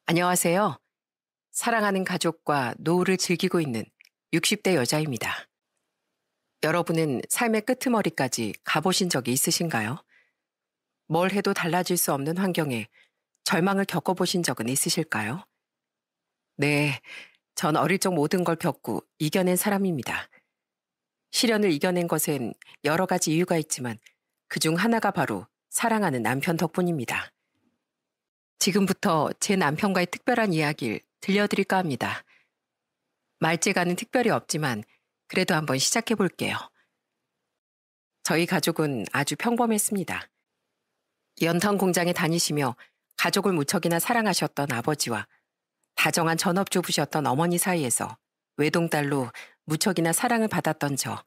안녕하세요. 사랑하는 가족과 노후를 즐기고 있는 60대 여자입니다. 여러분은 삶의 끄트머리까지 가보신 적이 있으신가요? 뭘 해도 달라질 수 없는 환경에 절망을 겪어보신 적은 있으실까요? 네, 전 어릴 적 모든 걸 겪고 이겨낸 사람입니다. 시련을 이겨낸 것엔 여러 가지 이유가 있지만 그중 하나가 바로 사랑하는 남편 덕분입니다. 지금부터 제 남편과의 특별한 이야기를 들려드릴까 합니다. 말재가는 특별히 없지만 그래도 한번 시작해 볼게요. 저희 가족은 아주 평범했습니다. 연탄 공장에 다니시며 가족을 무척이나 사랑하셨던 아버지와 다정한 전업주부셨던 어머니 사이에서 외동딸로 무척이나 사랑을 받았던 저.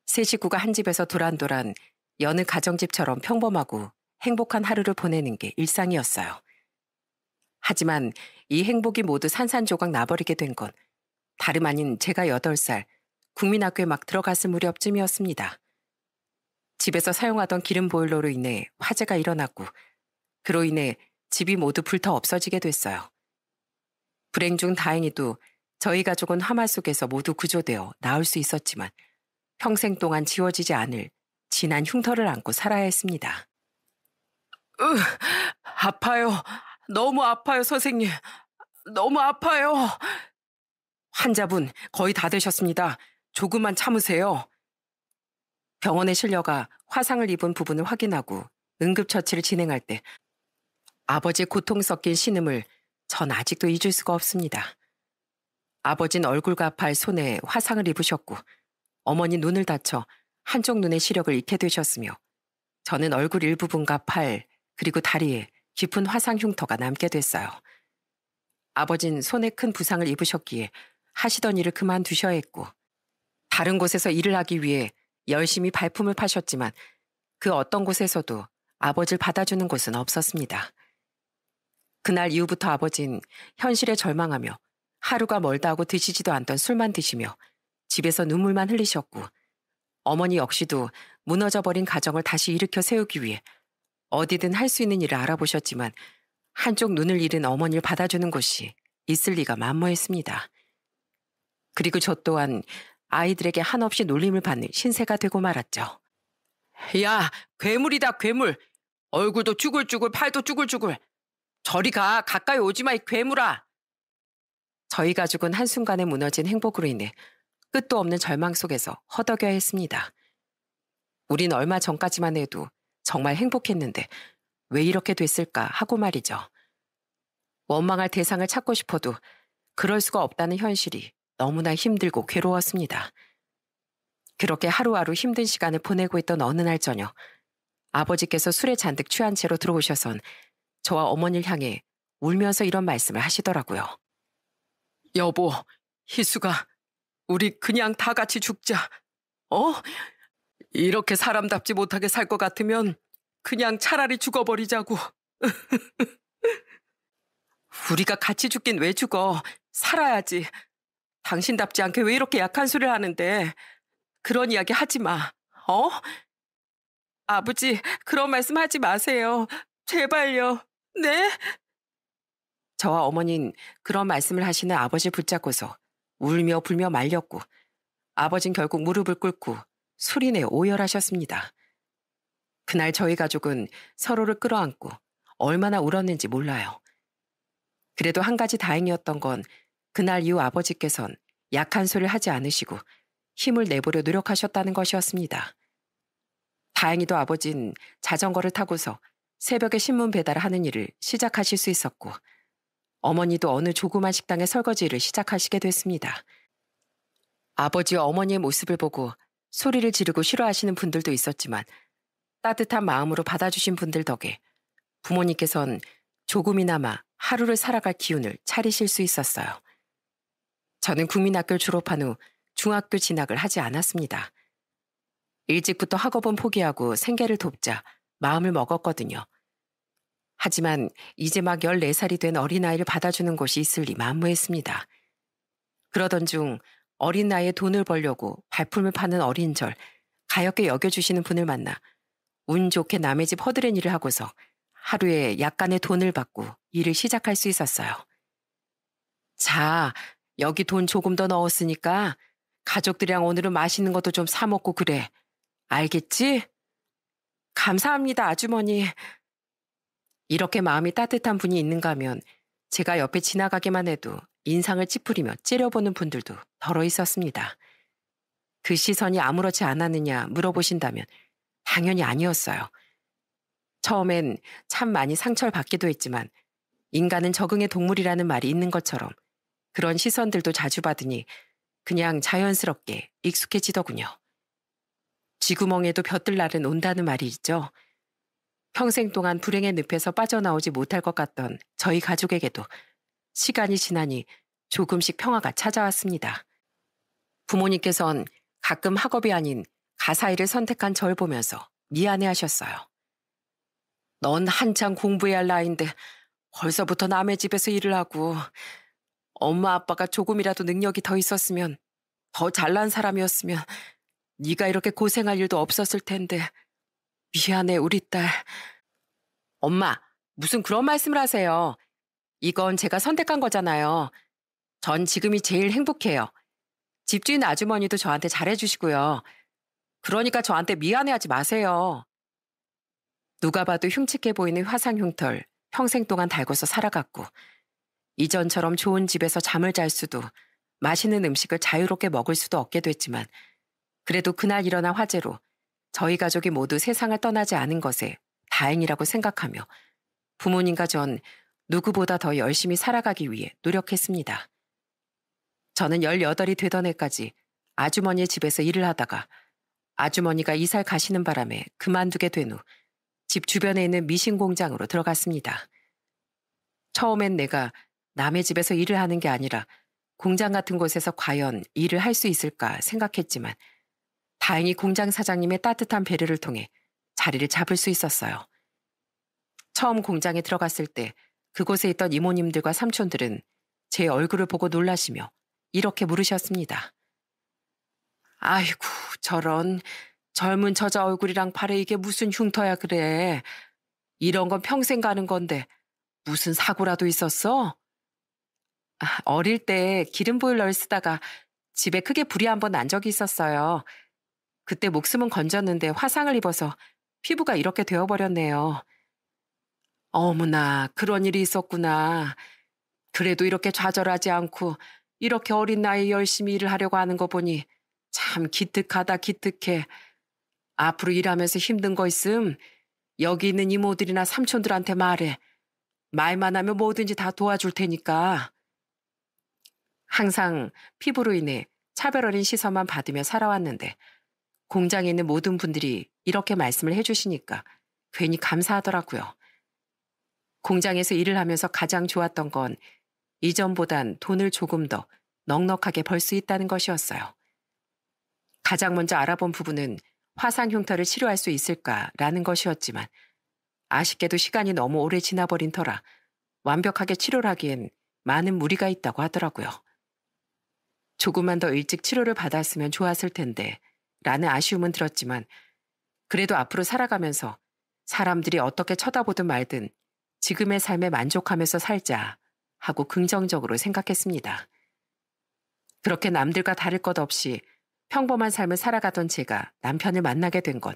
세 식구가 한 집에서 도란도란 여느 가정집처럼 평범하고 행복한 하루를 보내는 게 일상이었어요. 하지만 이 행복이 모두 산산조각 나버리게 된 건 다름 아닌 제가 8살 국민학교에 막 들어갔을 무렵쯤이었습니다. 집에서 사용하던 기름 보일러로 인해 화재가 일어났고 그로 인해 집이 모두 불타 없어지게 됐어요. 불행 중 다행히도 저희 가족은 화말 속에서 모두 구조되어 나올 수 있었지만 평생 동안 지워지지 않을 진한 흉터를 안고 살아야 했습니다. 아파요. 너무 아파요, 선생님. 너무 아파요. 환자분 거의 다 되셨습니다. 조금만 참으세요. 병원에 실려가 화상을 입은 부분을 확인하고 응급처치를 진행할 때 아버지의 고통 섞인 신음을 전 아직도 잊을 수가 없습니다. 아버지는 얼굴과 팔, 손에 화상을 입으셨고 어머니 눈을 다쳐 한쪽 눈의 시력을 잃게 되셨으며 저는 얼굴 일부분과 팔, 그리고 다리에 깊은 화상 흉터가 남게 됐어요. 아버진 손에 큰 부상을 입으셨기에 하시던 일을 그만두셔야 했고 다른 곳에서 일을 하기 위해 열심히 발품을 파셨지만 그 어떤 곳에서도 아버지를 받아주는 곳은 없었습니다. 그날 이후부터 아버진 현실에 절망하며 하루가 멀다 하고 드시지도 않던 술만 드시며 집에서 눈물만 흘리셨고 어머니 역시도 무너져버린 가정을 다시 일으켜 세우기 위해 어디든 할 수 있는 일을 알아보셨지만 한쪽 눈을 잃은 어머니를 받아주는 곳이 있을 리가 만무했습니다. 그리고 저 또한 아이들에게 한없이 놀림을 받는 신세가 되고 말았죠. 야, 괴물이다, 괴물. 얼굴도 쭈글쭈글, 팔도 쭈글쭈글. 저리 가, 가까이 오지 마, 이 괴물아. 저희 가족은 한순간에 무너진 행복으로 인해 끝도 없는 절망 속에서 허덕여야 했습니다. 우린 얼마 전까지만 해도 정말 행복했는데 왜 이렇게 됐을까 하고 말이죠. 원망할 대상을 찾고 싶어도 그럴 수가 없다는 현실이 너무나 힘들고 괴로웠습니다. 그렇게 하루하루 힘든 시간을 보내고 있던 어느 날 저녁, 아버지께서 술에 잔뜩 취한 채로 들어오셔선 저와 어머니를 향해 울면서 이런 말씀을 하시더라고요. 여보, 희수가 우리 그냥 다 같이 죽자. 어? 이렇게 사람답지 못하게 살 것 같으면 그냥 차라리 죽어버리자고. 우리가 같이 죽긴 왜 죽어. 살아야지. 당신답지 않게 왜 이렇게 약한 소리를 하는데. 그런 이야기 하지 마. 어? 아버지, 그런 말씀 하지 마세요. 제발요. 네? 저와 어머니는 그런 말씀을 하시는 아버지를 붙잡고서 울며 불며 말렸고 아버진 결국 무릎을 꿇고 소리내어 오열하셨습니다. 그날 저희 가족은 서로를 끌어안고 얼마나 울었는지 몰라요. 그래도 한 가지 다행이었던 건 그날 이후 아버지께선 약한 소리를 하지 않으시고 힘을 내보려 노력하셨다는 것이었습니다. 다행히도 아버진 자전거를 타고서 새벽에 신문 배달을 하는 일을 시작하실 수 있었고 어머니도 어느 조그만 식당의 설거지 일을 시작하시게 됐습니다. 아버지와 어머니의 모습을 보고 소리를 지르고 싫어하시는 분들도 있었지만 따뜻한 마음으로 받아주신 분들 덕에 부모님께선 조금이나마 하루를 살아갈 기운을 차리실 수 있었어요. 저는 국민학교를 졸업한 후 중학교 진학을 하지 않았습니다. 일찍부터 학업은 포기하고 생계를 돕자 마음을 먹었거든요. 하지만 이제 막 14살이 된 어린아이를 받아주는 곳이 있을 리 만무했습니다. 그러던 중 어린 나이에 돈을 벌려고 발품을 파는 어린절 가엾게 여겨주시는 분을 만나 운 좋게 남의 집 허드렛 일을 하고서 하루에 약간의 돈을 받고 일을 시작할 수 있었어요. 자, 여기 돈 조금 더 넣었으니까 가족들이랑 오늘은 맛있는 것도 좀 사 먹고 그래. 알겠지? 감사합니다, 아주머니. 이렇게 마음이 따뜻한 분이 있는가 하면 제가 옆에 지나가기만 해도 인상을 찌푸리며 째려보는 분들도 덜어 있었습니다. 그 시선이 아무렇지 않았느냐 물어보신다면 당연히 아니었어요. 처음엔 참 많이 상처를 받기도 했지만 인간은 적응의 동물이라는 말이 있는 것처럼 그런 시선들도 자주 받으니 그냥 자연스럽게 익숙해지더군요. 쥐구멍에도 벼뜰 날은 온다는 말이 있죠. 평생 동안 불행의 늪에서 빠져나오지 못할 것 같던 저희 가족에게도 시간이 지나니 조금씩 평화가 찾아왔습니다. 부모님께선 가끔 학업이 아닌 가사일을 선택한 절 보면서 미안해하셨어요. 넌 한창 공부해야 할 나이인데 벌써부터 남의 집에서 일을 하고 엄마 아빠가 조금이라도 능력이 더 있었으면 더 잘난 사람이었으면 네가 이렇게 고생할 일도 없었을 텐데 미안해 우리 딸. 엄마, 무슨 그런 말씀을 하세요. 이건 제가 선택한 거잖아요. 전 지금이 제일 행복해요. 집주인 아주머니도 저한테 잘해주시고요. 그러니까 저한테 미안해하지 마세요. 누가 봐도 흉측해 보이는 화상 흉터 평생 동안 달고서 살아갔고 이전처럼 좋은 집에서 잠을 잘 수도 맛있는 음식을 자유롭게 먹을 수도 없게 됐지만 그래도 그날 일어난 화재로 저희 가족이 모두 세상을 떠나지 않은 것에 다행이라고 생각하며 부모님과 전 누구보다 더 열심히 살아가기 위해 노력했습니다. 저는 18이 되던 해까지 아주머니의 집에서 일을 하다가 아주머니가 이사를 가시는 바람에 그만두게 된 후 집 주변에 있는 미신 공장으로 들어갔습니다. 처음엔 내가 남의 집에서 일을 하는 게 아니라 공장 같은 곳에서 과연 일을 할 수 있을까 생각했지만 다행히 공장 사장님의 따뜻한 배려를 통해 자리를 잡을 수 있었어요. 처음 공장에 들어갔을 때 그곳에 있던 이모님들과 삼촌들은 제 얼굴을 보고 놀라시며 이렇게 물으셨습니다. 아이고 저런 젊은 처자 얼굴이랑 팔에 이게 무슨 흉터야 그래. 이런 건 평생 가는 건데 무슨 사고라도 있었어? 어릴 때 기름 보일러를 쓰다가 집에 크게 불이 한 번 난 적이 있었어요. 그때 목숨은 건졌는데 화상을 입어서 피부가 이렇게 되어버렸네요. 어머나 그런 일이 있었구나. 그래도 이렇게 좌절하지 않고 이렇게 어린 나이에 열심히 일을 하려고 하는 거 보니 참 기특하다 기특해. 앞으로 일하면서 힘든 거 있음 여기 있는 이모들이나 삼촌들한테 말해. 말만 하면 뭐든지 다 도와줄 테니까. 항상 피부로 인해 차별 어린 시선만 받으며 살아왔는데 공장에 있는 모든 분들이 이렇게 말씀을 해주시니까 괜히 감사하더라고요. 공장에서 일을 하면서 가장 좋았던 건 이전보단 돈을 조금 더 넉넉하게 벌 수 있다는 것이었어요. 가장 먼저 알아본 부분은 화상 흉터를 치료할 수 있을까라는 것이었지만 아쉽게도 시간이 너무 오래 지나버린 터라 완벽하게 치료를 하기엔 많은 무리가 있다고 하더라고요. 조금만 더 일찍 치료를 받았으면 좋았을 텐데 라는 아쉬움은 들었지만 그래도 앞으로 살아가면서 사람들이 어떻게 쳐다보든 말든 지금의 삶에 만족하면서 살자 하고 긍정적으로 생각했습니다. 그렇게 남들과 다를 것 없이 평범한 삶을 살아가던 제가 남편을 만나게 된 건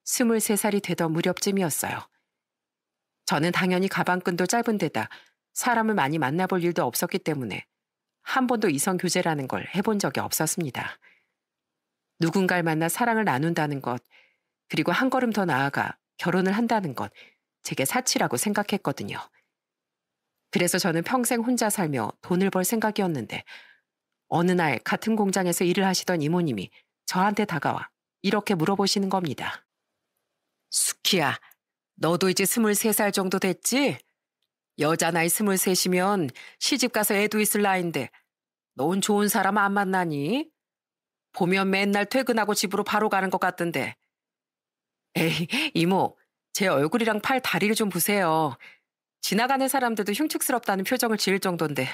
23살이 되던 무렵쯤이었어요. 저는 당연히 가방끈도 짧은 데다 사람을 많이 만나볼 일도 없었기 때문에 한 번도 이성 교제라는 걸 해본 적이 없었습니다. 누군가를 만나 사랑을 나눈다는 것, 그리고 한 걸음 더 나아가 결혼을 한다는 것, 제게 사치라고 생각했거든요. 그래서 저는 평생 혼자 살며 돈을 벌 생각이었는데 어느 날 같은 공장에서 일을 하시던 이모님이 저한테 다가와 이렇게 물어보시는 겁니다. 수키야, 너도 이제 23살 정도 됐지? 여자 나이 23이면 시집가서 애도 있을 나이인데 넌 좋은 사람 안 만나니? 보면 맨날 퇴근하고 집으로 바로 가는 것 같던데. 에이, 이모, 제 얼굴이랑 팔, 다리를 좀 보세요. 지나가는 사람들도 흉측스럽다는 표정을 지을 정도인데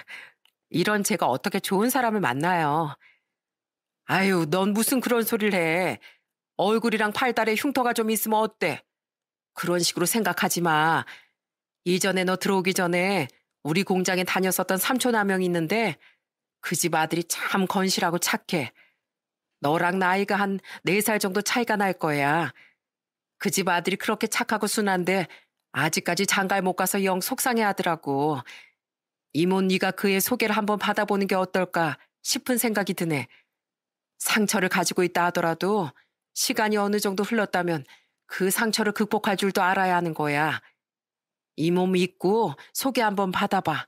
이런 제가 어떻게 좋은 사람을 만나요. 아유, 넌 무슨 그런 소리를 해. 얼굴이랑 팔다리에 흉터가 좀 있으면 어때? 그런 식으로 생각하지 마. 이전에 너 들어오기 전에 우리 공장에 다녔었던 삼촌 한 명 있는데 그 집 아들이 참 건실하고 착해. 너랑 나이가 한 4살 정도 차이가 날 거야. 그 집 아들이 그렇게 착하고 순한데 아직까지 장가를 못 가서 영 속상해 하더라고. 이모 네가 그의 소개를 한번 받아보는 게 어떨까 싶은 생각이 드네. 상처를 가지고 있다 하더라도 시간이 어느 정도 흘렀다면 그 상처를 극복할 줄도 알아야 하는 거야. 이모 믿고 소개 한번 받아봐.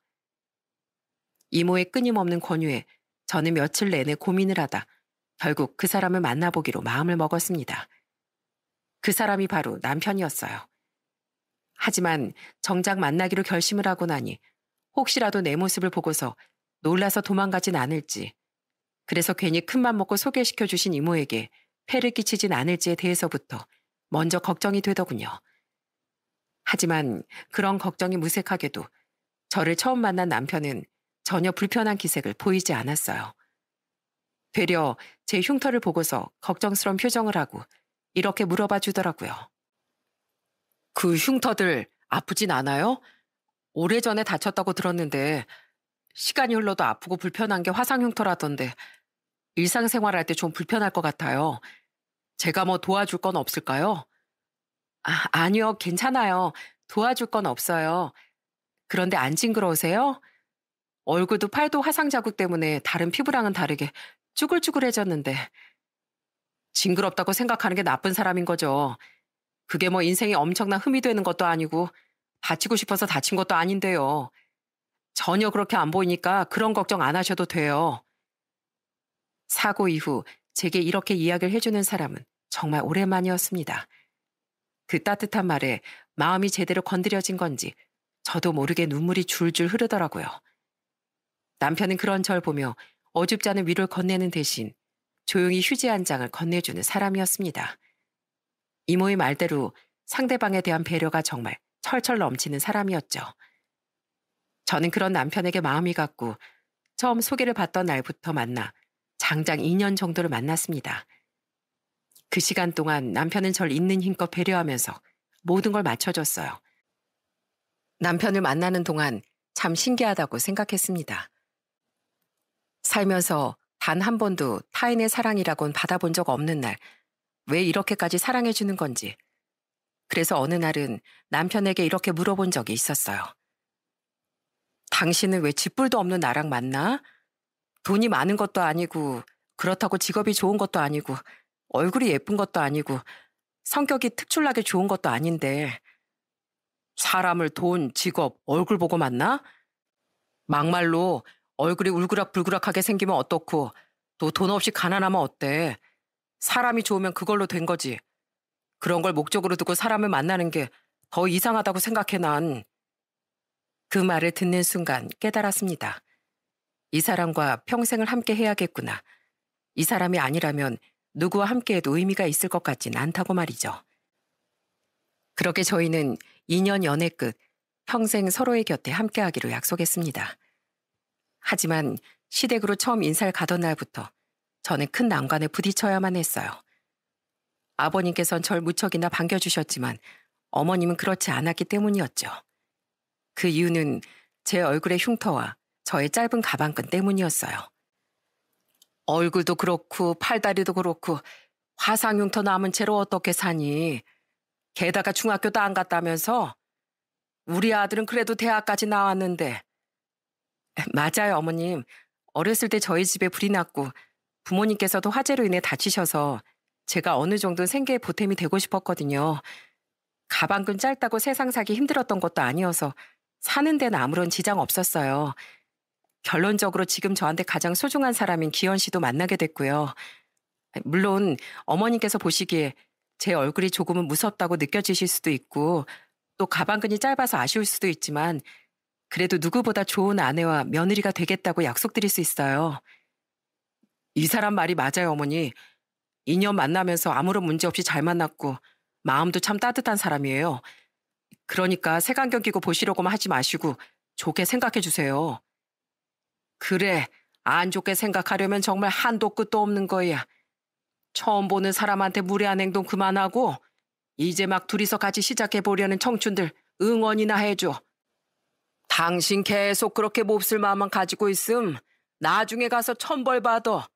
이모의 끊임없는 권유에 저는 며칠 내내 고민을 하다 결국 그 사람을 만나보기로 마음을 먹었습니다. 그 사람이 바로 남편이었어요. 하지만 정작 만나기로 결심을 하고 나니 혹시라도 내 모습을 보고서 놀라서 도망가진 않을지, 그래서 괜히 큰맘 먹고 소개시켜 주신 이모에게 폐를 끼치진 않을지에 대해서부터 먼저 걱정이 되더군요. 하지만 그런 걱정이 무색하게도 저를 처음 만난 남편은 전혀 불편한 기색을 보이지 않았어요. 되려 제 흉터를 보고서 걱정스러운 표정을 하고 이렇게 물어봐 주더라고요. 그 흉터들 아프진 않아요? 오래전에 다쳤다고 들었는데 시간이 흘러도 아프고 불편한 게 화상 흉터라던데 일상생활할 때 좀 불편할 것 같아요. 제가 뭐 도와줄 건 없을까요? 아니요, 괜찮아요. 도와줄 건 없어요. 그런데 안 징그러우세요? 얼굴도 팔도 화상 자국 때문에 다른 피부랑은 다르게 쭈글쭈글해졌는데 징그럽다고 생각하는 게 나쁜 사람인 거죠. 그게 뭐 인생에 엄청난 흠이 되는 것도 아니고 다치고 싶어서 다친 것도 아닌데요. 전혀 그렇게 안 보이니까 그런 걱정 안 하셔도 돼요. 사고 이후 제게 이렇게 이야기를 해주는 사람은 정말 오랜만이었습니다. 그 따뜻한 말에 마음이 제대로 건드려진 건지 저도 모르게 눈물이 줄줄 흐르더라고요. 남편은 그런 절 보며 어줍지 않은 위로를 건네는 대신 조용히 휴지 한 장을 건네주는 사람이었습니다. 이모의 말대로 상대방에 대한 배려가 정말 철철 넘치는 사람이었죠. 저는 그런 남편에게 마음이 갔고 처음 소개를 받던 날부터 만나 장장 2년 정도를 만났습니다. 그 시간 동안 남편은 절 있는 힘껏 배려하면서 모든 걸 맞춰줬어요. 남편을 만나는 동안 참 신기하다고 생각했습니다. 살면서 단 한 번도 타인의 사랑이라곤 받아본 적 없는 날, 왜 이렇게까지 사랑해주는 건지. 그래서 어느 날은 남편에게 이렇게 물어본 적이 있었어요. 당신은 왜 쥐뿔도 없는 나랑 만나? 돈이 많은 것도 아니고, 그렇다고 직업이 좋은 것도 아니고, 얼굴이 예쁜 것도 아니고, 성격이 특출나게 좋은 것도 아닌데, 사람을 돈, 직업, 얼굴 보고 만나? 막말로 얼굴이 울그락불그락하게 생기면 어떻고, 또 돈 없이 가난하면 어때? 사람이 좋으면 그걸로 된 거지. 그런 걸 목적으로 두고 사람을 만나는 게 더 이상하다고 생각해 난. 그 말을 듣는 순간 깨달았습니다. 이 사람과 평생을 함께 해야겠구나. 이 사람이 아니라면 누구와 함께해도 의미가 있을 것 같진 않다고 말이죠. 그렇게 저희는 2년 연애 끝 평생 서로의 곁에 함께하기로 약속했습니다. 하지만 시댁으로 처음 인사를 가던 날부터 저는 큰 난관에 부딪혀야만 했어요. 아버님께선 절 무척이나 반겨주셨지만 어머님은 그렇지 않았기 때문이었죠. 그 이유는 제 얼굴의 흉터와 저의 짧은 가방끈 때문이었어요. 얼굴도 그렇고 팔다리도 그렇고 화상 흉터 남은 채로 어떻게 사니? 게다가 중학교도 안 갔다면서? 우리 아들은 그래도 대학까지 나왔는데. 맞아요, 어머님. 어렸을 때 저희 집에 불이 났고 부모님께서도 화재로 인해 다치셔서 제가 어느 정도 생계에 보탬이 되고 싶었거든요. 가방끈 짧다고 세상 사기 힘들었던 것도 아니어서 사는 데는 아무런 지장 없었어요. 결론적으로 지금 저한테 가장 소중한 사람인 기현 씨도 만나게 됐고요. 물론 어머님께서 보시기에 제 얼굴이 조금은 무섭다고 느껴지실 수도 있고 또 가방끈이 짧아서 아쉬울 수도 있지만 그래도 누구보다 좋은 아내와 며느리가 되겠다고 약속드릴 수 있어요. 이 사람 말이 맞아요, 어머니. 2년 만나면서 아무런 문제 없이 잘 만났고 마음도 참 따뜻한 사람이에요. 그러니까 색안경 끼고 보시려고만 하지 마시고 좋게 생각해 주세요. 그래, 안 좋게 생각하려면 정말 한도 끝도 없는 거야. 처음 보는 사람한테 무례한 행동 그만하고 이제 막 둘이서 같이 시작해 보려는 청춘들 응원이나 해줘. 당신 계속 그렇게 몹쓸 마음만 가지고 있음 나중에 가서 천벌 받아.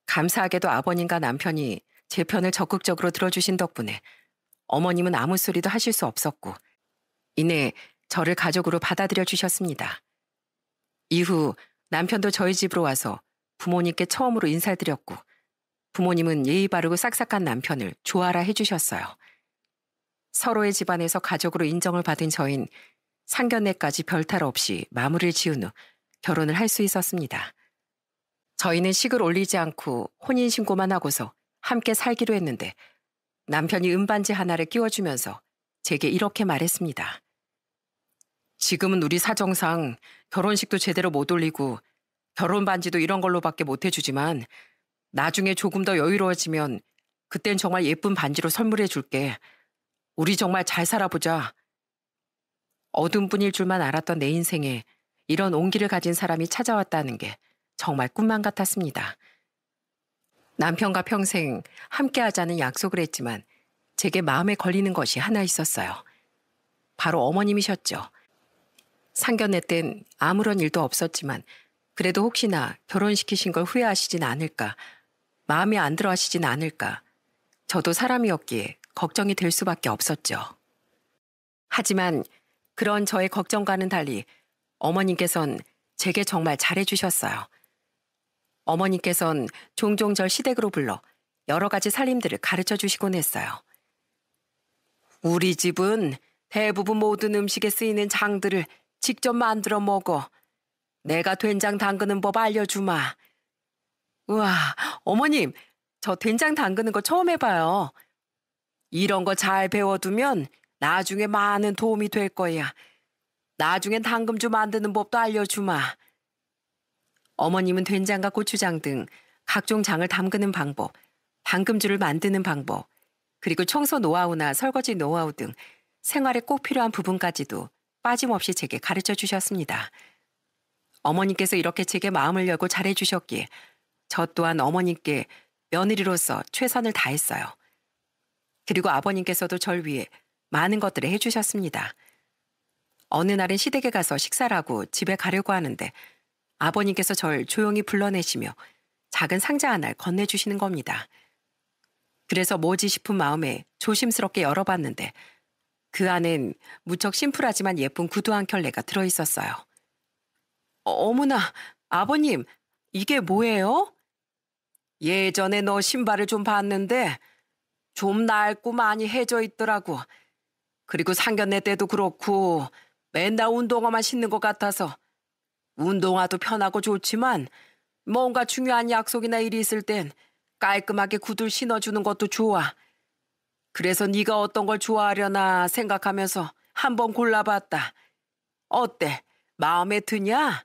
감사하게도 아버님과 남편이 제 편을 적극적으로 들어주신 덕분에 어머님은 아무 소리도 하실 수 없었고 이내 저를 가족으로 받아들여 주셨습니다. 이후 남편도 저희 집으로 와서 부모님께 처음으로 인사를 드렸고 부모님은 예의 바르고 싹싹한 남편을 좋아라 해주셨어요. 서로의 집안에서 가족으로 인정을 받은 저흰 상견례까지 별탈 없이 마무리를 지은 후 결혼을 할 수 있었습니다. 저희는 식을 올리지 않고 혼인신고만 하고서 함께 살기로 했는데 남편이 은반지 하나를 끼워주면서 제게 이렇게 말했습니다. 지금은 우리 사정상 결혼식도 제대로 못 올리고 결혼 반지도 이런 걸로밖에 못 해주지만 나중에 조금 더 여유로워지면 그땐 정말 예쁜 반지로 선물해 줄게. 우리 정말 잘 살아보자. 어두운 분일 줄만 알았던 내 인생에 이런 온기를 가진 사람이 찾아왔다는 게 정말 꿈만 같았습니다. 남편과 평생 함께하자는 약속을 했지만 제게 마음에 걸리는 것이 하나 있었어요. 바로 어머님이셨죠. 상견례 땐 아무런 일도 없었지만 그래도 혹시나 결혼시키신 걸 후회하시진 않을까, 마음에 안 들어 하시진 않을까, 저도 사람이었기에 걱정이 될 수밖에 없었죠. 하지만 그런 저의 걱정과는 달리 어머님께선 제게 정말 잘해주셨어요. 어머님께선 종종 절 시댁으로 불러 여러 가지 살림들을 가르쳐 주시곤 했어요. 우리 집은 대부분 모든 음식에 쓰이는 장들을 직접 만들어 먹어. 내가 된장 담그는 법 알려주마. 우와, 어머님, 저 된장 담그는 거 처음 해봐요. 이런 거 잘 배워두면 나중에 많은 도움이 될 거야. 나중엔 당금주 만드는 법도 알려주마. 어머님은 된장과 고추장 등 각종 장을 담그는 방법, 당금주를 만드는 방법, 그리고 청소 노하우나 설거지 노하우 등 생활에 꼭 필요한 부분까지도 빠짐없이 제게 가르쳐 주셨습니다. 어머님께서 이렇게 제게 마음을 열고 잘해주셨기에 저 또한 어머님께 며느리로서 최선을 다했어요. 그리고 아버님께서도 절 위해 많은 것들을 해주셨습니다. 어느 날은 시댁에 가서 식사를 하고 집에 가려고 하는데 아버님께서 절 조용히 불러내시며 작은 상자 하나를 건네주시는 겁니다. 그래서 뭐지 싶은 마음에 조심스럽게 열어봤는데 그 안엔 무척 심플하지만 예쁜 구두 한 켤레가 들어있었어요. 어머나, 아버님, 이게 뭐예요? 예전에 너 신발을 좀 봤는데 좀 낡고 많이 해져 있더라고. 그리고 상견례 때도 그렇고 맨날 운동화만 신는 것 같아서 운동화도 편하고 좋지만 뭔가 중요한 약속이나 일이 있을 땐 깔끔하게 구두를 신어주는 것도 좋아. 그래서 네가 어떤 걸 좋아하려나 생각하면서 한번 골라봤다. 어때? 마음에 드냐?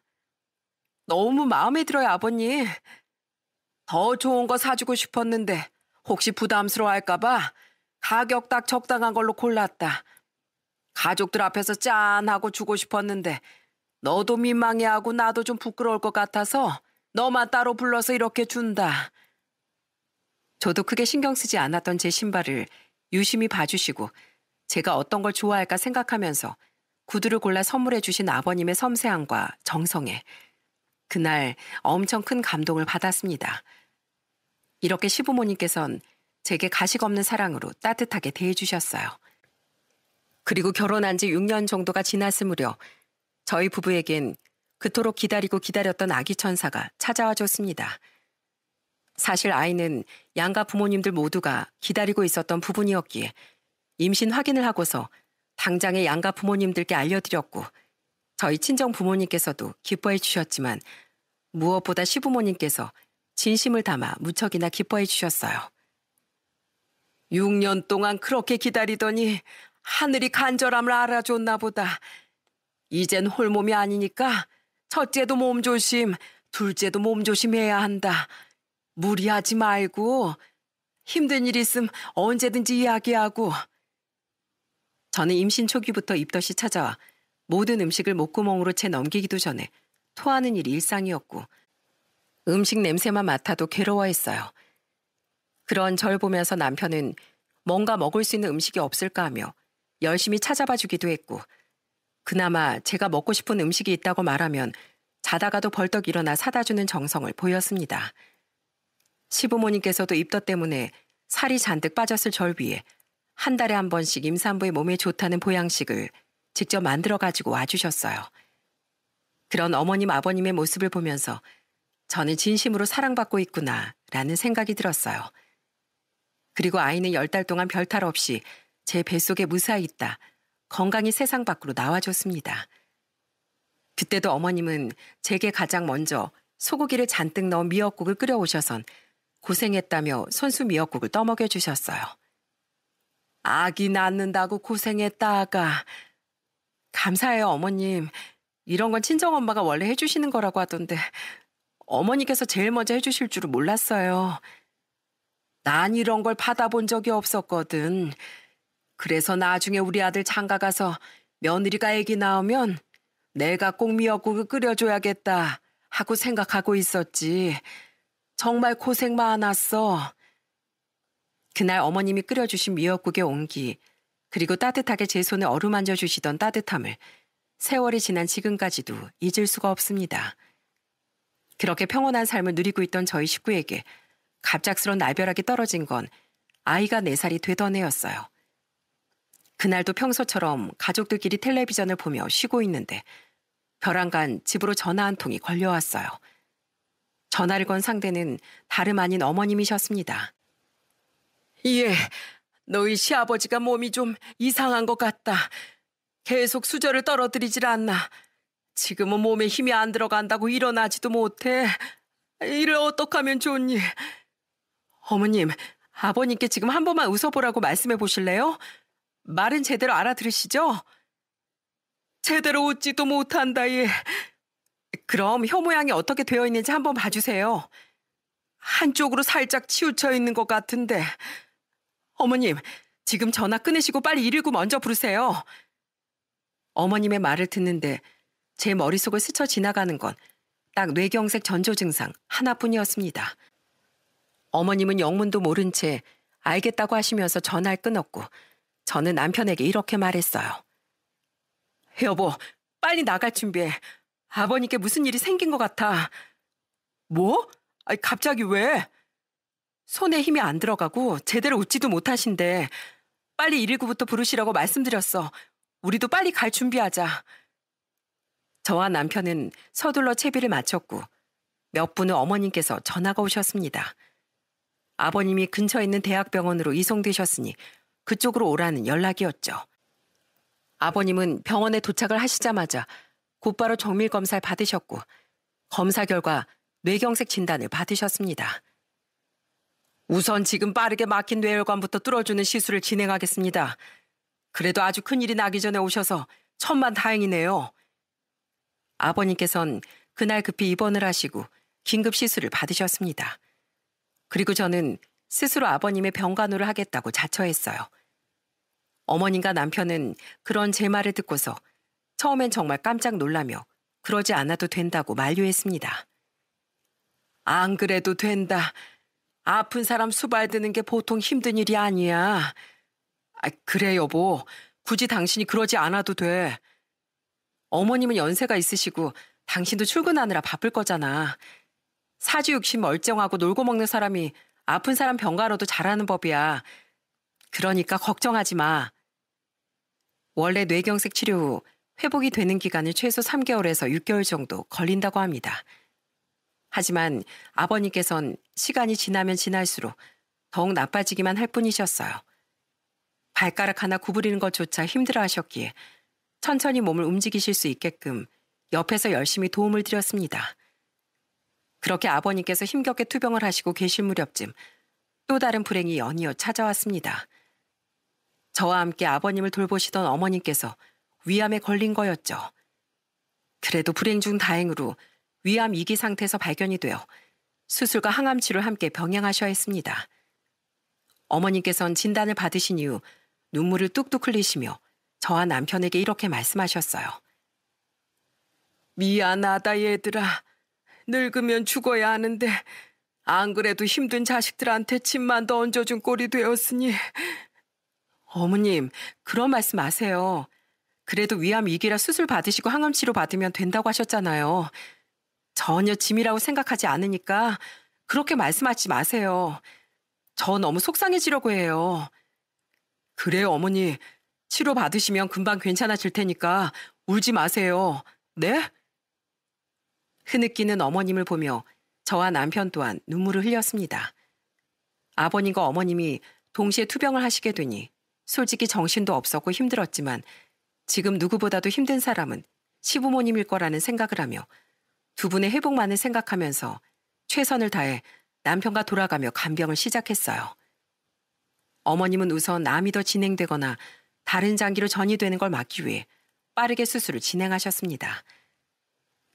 너무 마음에 들어요, 아버님. 더 좋은 거 사주고 싶었는데 혹시 부담스러워할까봐 가격 딱 적당한 걸로 골랐다. 가족들 앞에서 짠하고 주고 싶었는데 너도 민망해하고 나도 좀 부끄러울 것 같아서 너만 따로 불러서 이렇게 준다. 저도 크게 신경 쓰지 않았던 제 신발을 유심히 봐주시고 제가 어떤 걸 좋아할까 생각하면서 구두를 골라 선물해 주신 아버님의 섬세함과 정성에 그날 엄청 큰 감동을 받았습니다. 이렇게 시부모님께선 제게 가식 없는 사랑으로 따뜻하게 대해주셨어요. 그리고 결혼한 지 6년 정도가 지났을 무렵 저희 부부에겐 그토록 기다리고 기다렸던 아기 천사가 찾아와 줬습니다. 사실 아이는 양가 부모님들 모두가 기다리고 있었던 부분이었기에 임신 확인을 하고서 당장에 양가 부모님들께 알려드렸고 저희 친정 부모님께서도 기뻐해 주셨지만 무엇보다 시부모님께서 진심을 담아 무척이나 기뻐해 주셨어요. 6년 동안 그렇게 기다리더니 하늘이 간절함을 알아줬나 보다. 이젠 홀몸이 아니니까 첫째도 몸조심, 둘째도 몸조심해야 한다. 무리하지 말고 힘든 일 있음 언제든지 이야기하고. 저는 임신 초기부터 입덧이 찾아와 모든 음식을 목구멍으로 채 넘기기도 전에 토하는 일이 일상이었고 음식 냄새만 맡아도 괴로워했어요. 그런 절 보면서 남편은 뭔가 먹을 수 있는 음식이 없을까 하며 열심히 찾아봐 주기도 했고, 그나마 제가 먹고 싶은 음식이 있다고 말하면 자다가도 벌떡 일어나 사다 주는 정성을 보였습니다. 시부모님께서도 입덧 때문에 살이 잔뜩 빠졌을 절 위해 한 달에 한 번씩 임산부의 몸에 좋다는 보양식을 직접 만들어 가지고 와주셨어요. 그런 어머님, 아버님의 모습을 보면서 저는 진심으로 사랑받고 있구나라는 생각이 들었어요. 그리고 아이는 10달 동안 별탈 없이 제 뱃속에 무사히 있다 건강히 세상 밖으로 나와줬습니다. 그때도 어머님은 제게 가장 먼저 소고기를 잔뜩 넣은 미역국을 끓여오셔선 고생했다며 손수 미역국을 떠먹여 주셨어요. 아기 낳는다고 고생했다 아가. 감사해요 어머님. 이런 건 친정엄마가 원래 해주시는 거라고 하던데 어머니께서 제일 먼저 해주실 줄은 몰랐어요. 난 이런 걸 받아본 적이 없었거든. 그래서 나중에 우리 아들 장가 가서 며느리가 애기 낳으면 내가 꼭 미역국을 끓여줘야겠다 하고 생각하고 있었지. 정말 고생 많았어. 그날 어머님이 끓여주신 미역국의 온기, 그리고 따뜻하게 제 손에 어루만져 주시던 따뜻함을 세월이 지난 지금까지도 잊을 수가 없습니다. 그렇게 평온한 삶을 누리고 있던 저희 식구에게 갑작스런 날벼락이 떨어진 건 아이가 4살이 되던 해였어요. 그날도 평소처럼 가족들끼리 텔레비전을 보며 쉬고 있는데 벼랑간 집으로 전화 한 통이 걸려왔어요. 전화를 건 상대는 다름 아닌 어머님이셨습니다. 예, 너희 시아버지가 몸이 좀 이상한 것 같다. 계속 수저를 떨어뜨리질 않나. 지금은 몸에 힘이 안 들어간다고 일어나지도 못해. 이를 어떡하면 좋니? 어머님, 아버님께 지금 한 번만 웃어보라고 말씀해 보실래요? 말은 제대로 알아들으시죠? 제대로 웃지도 못한다, 얘. 그럼 혀 모양이 어떻게 되어 있는지 한번 봐주세요. 한쪽으로 살짝 치우쳐 있는 것 같은데. 어머님, 지금 전화 끊으시고 빨리 119 먼저 부르세요. 어머님의 말을 듣는데 제 머릿속을 스쳐 지나가는 건 딱 뇌경색 전조 증상 하나뿐이었습니다. 어머님은 영문도 모른 채 알겠다고 하시면서 전화를 끊었고 저는 남편에게 이렇게 말했어요. 여보, 빨리 나갈 준비해. 아버님께 무슨 일이 생긴 것 같아. 뭐? 아니, 갑자기 왜? 손에 힘이 안 들어가고 제대로 웃지도 못하신데 빨리 119부터 부르시라고 말씀드렸어. 우리도 빨리 갈 준비하자. 저와 남편은 서둘러 채비를 마쳤고 몇 분 후 어머님께서 전화가 오셨습니다. 아버님이 근처에 있는 대학병원으로 이송되셨으니 그쪽으로 오라는 연락이었죠. 아버님은 병원에 도착을 하시자마자 곧바로 정밀검사를 받으셨고 검사 결과 뇌경색 진단을 받으셨습니다. 우선 지금 빠르게 막힌 뇌혈관부터 뚫어주는 시술을 진행하겠습니다. 그래도 아주 큰일이 나기 전에 오셔서 천만 다행이네요. 아버님께선 그날 급히 입원을 하시고 긴급 시술을 받으셨습니다. 그리고 저는 스스로 아버님의 병간호를 하겠다고 자처했어요. 어머님과 남편은 그런 제 말을 듣고서 처음엔 정말 깜짝 놀라며 그러지 않아도 된다고 만류했습니다. 안 그래도 된다. 아픈 사람 수발드는 게 보통 힘든 일이 아니야. 그래 여보. 굳이 당신이 그러지 않아도 돼. 어머님은 연세가 있으시고 당신도 출근하느라 바쁠 거잖아. 사주육신 멀쩡하고 놀고 먹는 사람이 아픈 사람 병간호도 잘하는 법이야. 그러니까 걱정하지 마. 원래 뇌경색 치료 후 회복이 되는 기간은 최소 3개월에서 6개월 정도 걸린다고 합니다. 하지만 아버님께선 시간이 지나면 지날수록 더욱 나빠지기만 할 뿐이셨어요. 발가락 하나 구부리는 것조차 힘들어 하셨기에 천천히 몸을 움직이실 수 있게끔 옆에서 열심히 도움을 드렸습니다. 그렇게 아버님께서 힘겹게 투병을 하시고 계실 무렵쯤 또 다른 불행이 연이어 찾아왔습니다. 저와 함께 아버님을 돌보시던 어머님께서 위암에 걸린 거였죠. 그래도 불행 중 다행으로 위암 2기 상태에서 발견이 되어 수술과 항암 치료를 함께 병행하셔야 했습니다. 어머님께서는 진단을 받으신 이후 눈물을 뚝뚝 흘리시며 저와 남편에게 이렇게 말씀하셨어요. 미안하다 얘들아. 늙으면 죽어야 하는데 안 그래도 힘든 자식들한테 침만 더 얹어준 꼴이 되었으니 어머님, 그런 말씀 마세요. 그래도 위암 위기라 수술 받으시고 항암 치료 받으면 된다고 하셨잖아요. 전혀 짐이라고 생각하지 않으니까 그렇게 말씀하지 마세요. 저 너무 속상해지려고 해요. 그래요, 어머니. 치료 받으시면 금방 괜찮아질 테니까 울지 마세요. 네? 흐느끼는 어머님을 보며 저와 남편 또한 눈물을 흘렸습니다. 아버님과 어머님이 동시에 투병을 하시게 되니 솔직히 정신도 없었고 힘들었지만 지금 누구보다도 힘든 사람은 시부모님일 거라는 생각을 하며 두 분의 회복만을 생각하면서 최선을 다해 남편과 돌아가며 간병을 시작했어요. 어머님은 우선 암이 더 진행되거나 다른 장기로 전이되는 걸 막기 위해 빠르게 수술을 진행하셨습니다.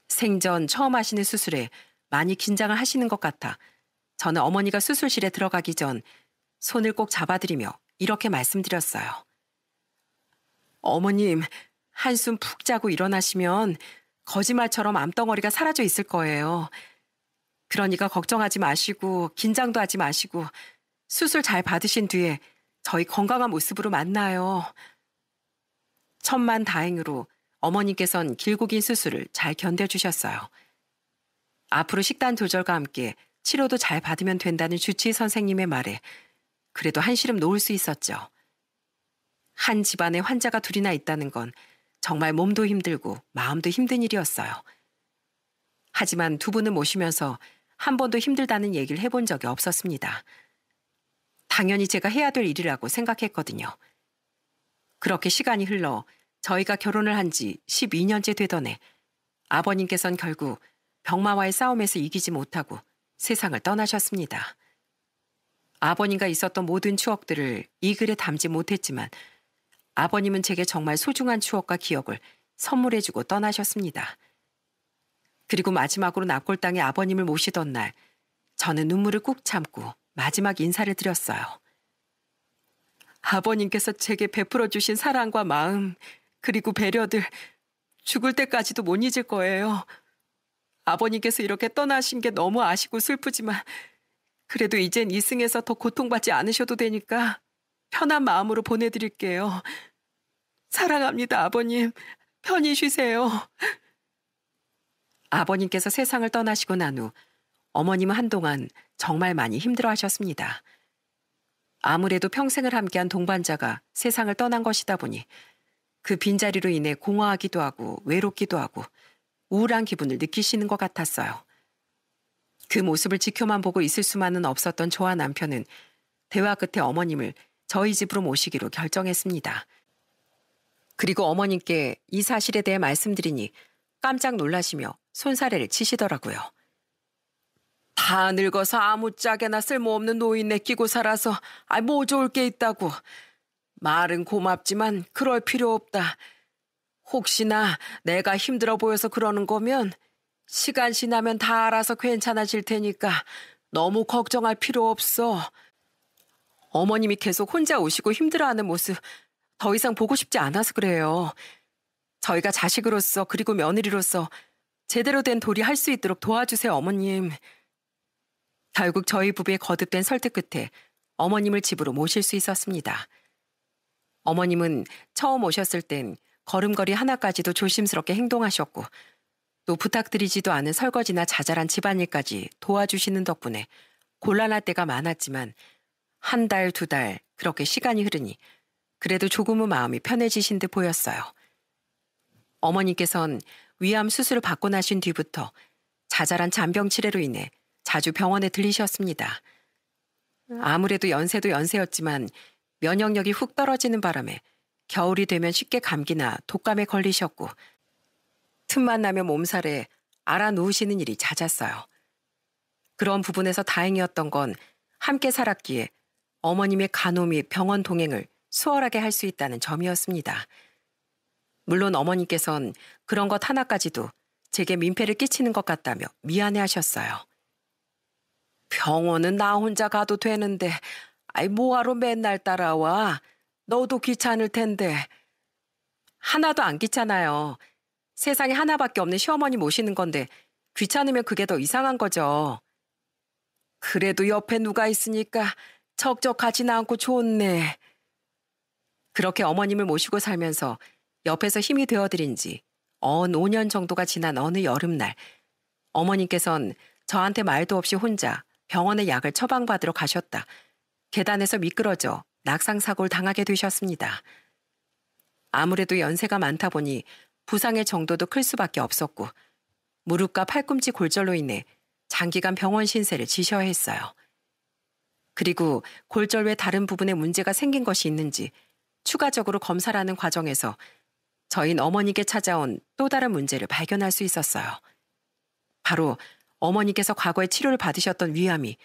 생전 처음 하시는 수술에 많이 긴장을 하시는 것 같아 저는 어머니가 수술실에 들어가기 전 손을 꼭 잡아드리며 이렇게 말씀드렸어요. 어머님, 한숨 푹 자고 일어나시면 거짓말처럼 암덩어리가 사라져 있을 거예요. 그러니까 걱정하지 마시고 긴장도 하지 마시고 수술 잘 받으신 뒤에 저희 건강한 모습으로 만나요. 천만 다행으로 어머님께선 길고 긴 수술을 잘 견뎌주셨어요. 앞으로 식단 조절과 함께 치료도 잘 받으면 된다는 주치의 선생님의 말에 그래도 한시름 놓을 수 있었죠. 한 집안에 환자가 둘이나 있다는 건 정말 몸도 힘들고 마음도 힘든 일이었어요. 하지만 두 분을 모시면서 한 번도 힘들다는 얘기를 해본 적이 없었습니다. 당연히 제가 해야 될 일이라고 생각했거든요. 그렇게 시간이 흘러 저희가 결혼을 한 지 12년째 되던 해 아버님께선 결국 병마와의 싸움에서 이기지 못하고 세상을 떠나셨습니다. 아버님과 있었던 모든 추억들을 이 글에 담지 못했지만 아버님은 제게 정말 소중한 추억과 기억을 선물해주고 떠나셨습니다. 그리고 마지막으로 납골당에 아버님을 모시던 날 저는 눈물을 꾹 참고 마지막 인사를 드렸어요. 아버님께서 제게 베풀어 주신 사랑과 마음 그리고 배려들 죽을 때까지도 못 잊을 거예요. 아버님께서 이렇게 떠나신 게 너무 아쉽고 슬프지만 그래도 이젠 이승에서 더 고통받지 않으셔도 되니까 편한 마음으로 보내드릴게요. 사랑합니다, 아버님. 편히 쉬세요. 아버님께서 세상을 떠나시고 난 후 어머님은 한동안 정말 많이 힘들어하셨습니다. 아무래도 평생을 함께한 동반자가 세상을 떠난 것이다 보니 그 빈자리로 인해 공허하기도 하고 외롭기도 하고 우울한 기분을 느끼시는 것 같았어요. 그 모습을 지켜만 보고 있을 수만은 없었던 저와 남편은 대화 끝에 어머님을 저희 집으로 모시기로 결정했습니다. 그리고 어머님께 이 사실에 대해 말씀드리니 깜짝 놀라시며 손사래를 치시더라고요. 다 늙어서 아무짝에나 쓸모없는 노인네 끼고 살아서 뭐 좋을 게 있다고. 말은 고맙지만 그럴 필요 없다. 혹시나 내가 힘들어 보여서 그러는 거면 시간 지나면 다 알아서 괜찮아질 테니까 너무 걱정할 필요 없어. 어머님이 계속 혼자 오시고 힘들어하는 모습 더 이상 보고 싶지 않아서 그래요. 저희가 자식으로서 그리고 며느리로서 제대로 된 도리 할 수 있도록 도와주세요, 어머님. 결국 저희 부부의 거듭된 설득 끝에 어머님을 집으로 모실 수 있었습니다. 어머님은 처음 오셨을 땐 걸음걸이 하나까지도 조심스럽게 행동하셨고 또 부탁드리지도 않은 설거지나 자잘한 집안일까지 도와주시는 덕분에 곤란할 때가 많았지만 한 달, 두 달 그렇게 시간이 흐르니 그래도 조금은 마음이 편해지신 듯 보였어요. 어머니께선 위암 수술을 받고 나신 뒤부터 자잘한 잔병 치레로 인해 자주 병원에 들리셨습니다. 아무래도 연세도 연세였지만 면역력이 훅 떨어지는 바람에 겨울이 되면 쉽게 감기나 독감에 걸리셨고 틈만 나면 몸살에 알아 누우시는 일이 잦았어요. 그런 부분에서 다행이었던 건 함께 살았기에 어머님의 간호 및 병원 동행을 수월하게 할 수 있다는 점이었습니다. 물론 어머님께선 그런 것 하나까지도 제게 민폐를 끼치는 것 같다며 미안해하셨어요. 병원은 나 혼자 가도 되는데 뭐하러 맨날 따라와. 너도 귀찮을 텐데. 하나도 안 귀찮아요. 세상에 하나밖에 없는 시어머니 모시는 건데 귀찮으면 그게 더 이상한 거죠. 그래도 옆에 누가 있으니까 적적하진 않고 좋네. 그렇게 어머님을 모시고 살면서 옆에서 힘이 되어드린 지 5년 정도가 지난 어느 여름날, 어머님께선 저한테 말도 없이 혼자 병원에 약을 처방받으러 가셨다 계단에서 미끄러져 낙상사고를 당하게 되셨습니다. 아무래도 연세가 많다 보니 부상의 정도도 클 수밖에 없었고 무릎과 팔꿈치 골절로 인해 장기간 병원 신세를 지셔야 했어요. 그리고 골절 외 다른 부분에 문제가 생긴 것이 있는지 추가적으로 검사라는 과정에서 저희는 어머니께 찾아온 또 다른 문제를 발견할 수 있었어요. 바로 어머니께서 과거에 치료를 받으셨던 위암이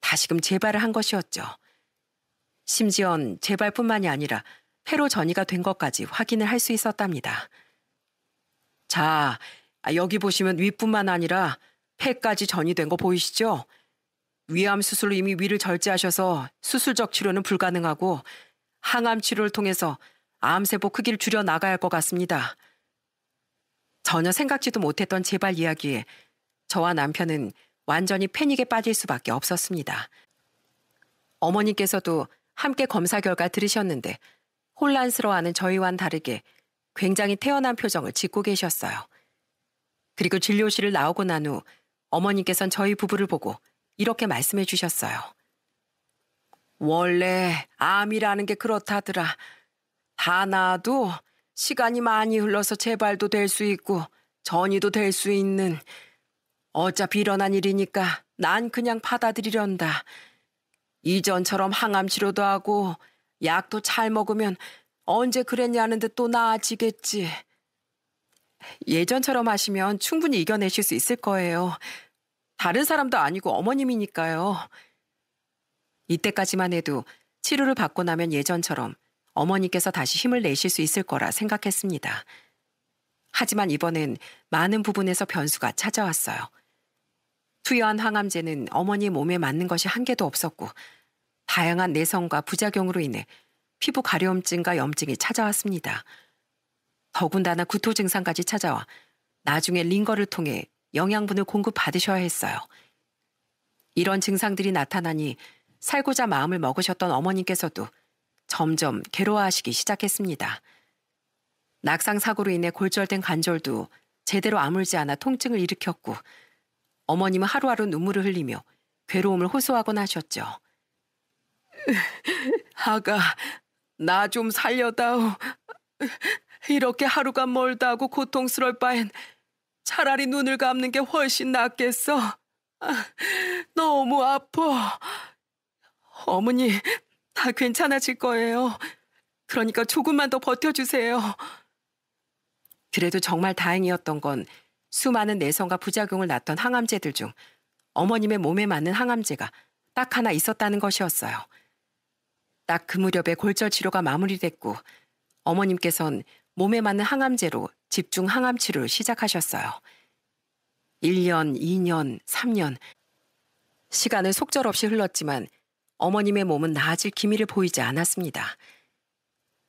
다시금 재발을 한 것이었죠. 심지어는 재발뿐만이 아니라 폐로 전이가 된 것까지 확인을 할 수 있었답니다. 자, 여기 보시면 위뿐만 아니라 폐까지 전이된 거 보이시죠? 위암 수술로 이미 위를 절제하셔서 수술적 치료는 불가능하고 항암 치료를 통해서 암세포 크기를 줄여 나가야 할 것 같습니다. 전혀 생각지도 못했던 재발 이야기에 저와 남편은 완전히 패닉에 빠질 수밖에 없었습니다. 어머니께서도 함께 검사 결과 들으셨는데 혼란스러워하는 저희와는 다르게 굉장히 태연한 표정을 짓고 계셨어요. 그리고 진료실을 나오고 난 후 어머니께서는 저희 부부를 보고 이렇게 말씀해 주셨어요. 원래 암이라는 게 그렇다더라. 다 나아도 시간이 많이 흘러서 재발도 될 수 있고 전이도 될 수 있는, 어차피 일어난 일이니까 난 그냥 받아들이련다. 이전처럼 항암 치료도 하고 약도 잘 먹으면 언제 그랬냐는 듯 또 나아지겠지. 예전처럼 하시면 충분히 이겨내실 수 있을 거예요. 다른 사람도 아니고 어머님이니까요. 이때까지만 해도 치료를 받고 나면 예전처럼 어머니께서 다시 힘을 내실 수 있을 거라 생각했습니다. 하지만 이번엔 많은 부분에서 변수가 찾아왔어요. 투여한 항암제는 어머니의 몸에 맞는 것이 한 개도 없었고 다양한 내성과 부작용으로 인해 피부 가려움증과 염증이 찾아왔습니다. 더군다나 구토 증상까지 찾아와 나중에 링거를 통해 영양분을 공급받으셔야 했어요. 이런 증상들이 나타나니 살고자 마음을 먹으셨던 어머님께서도 점점 괴로워하시기 시작했습니다. 낙상 사고로 인해 골절된 관절도 제대로 아물지 않아 통증을 일으켰고 어머님은 하루하루 눈물을 흘리며 괴로움을 호소하곤 하셨죠. 아가, 나 좀 살려다오. 이렇게 하루가 멀다고 고통스러울 바엔 차라리 눈을 감는 게 훨씬 낫겠어. 너무 아파. 어머니, 다 괜찮아질 거예요. 그러니까 조금만 더 버텨주세요. 그래도 정말 다행이었던 건 수많은 내성과 부작용을 낳던 항암제들 중 어머님의 몸에 맞는 항암제가 딱 하나 있었다는 것이었어요. 딱 그 무렵에 골절 치료가 마무리됐고 어머님께선 몸에 맞는 항암제로 집중 항암 치료를 시작하셨어요. 1년, 2년, 3년. 시간은 속절없이 흘렀지만 어머님의 몸은 나아질 기미를 보이지 않았습니다.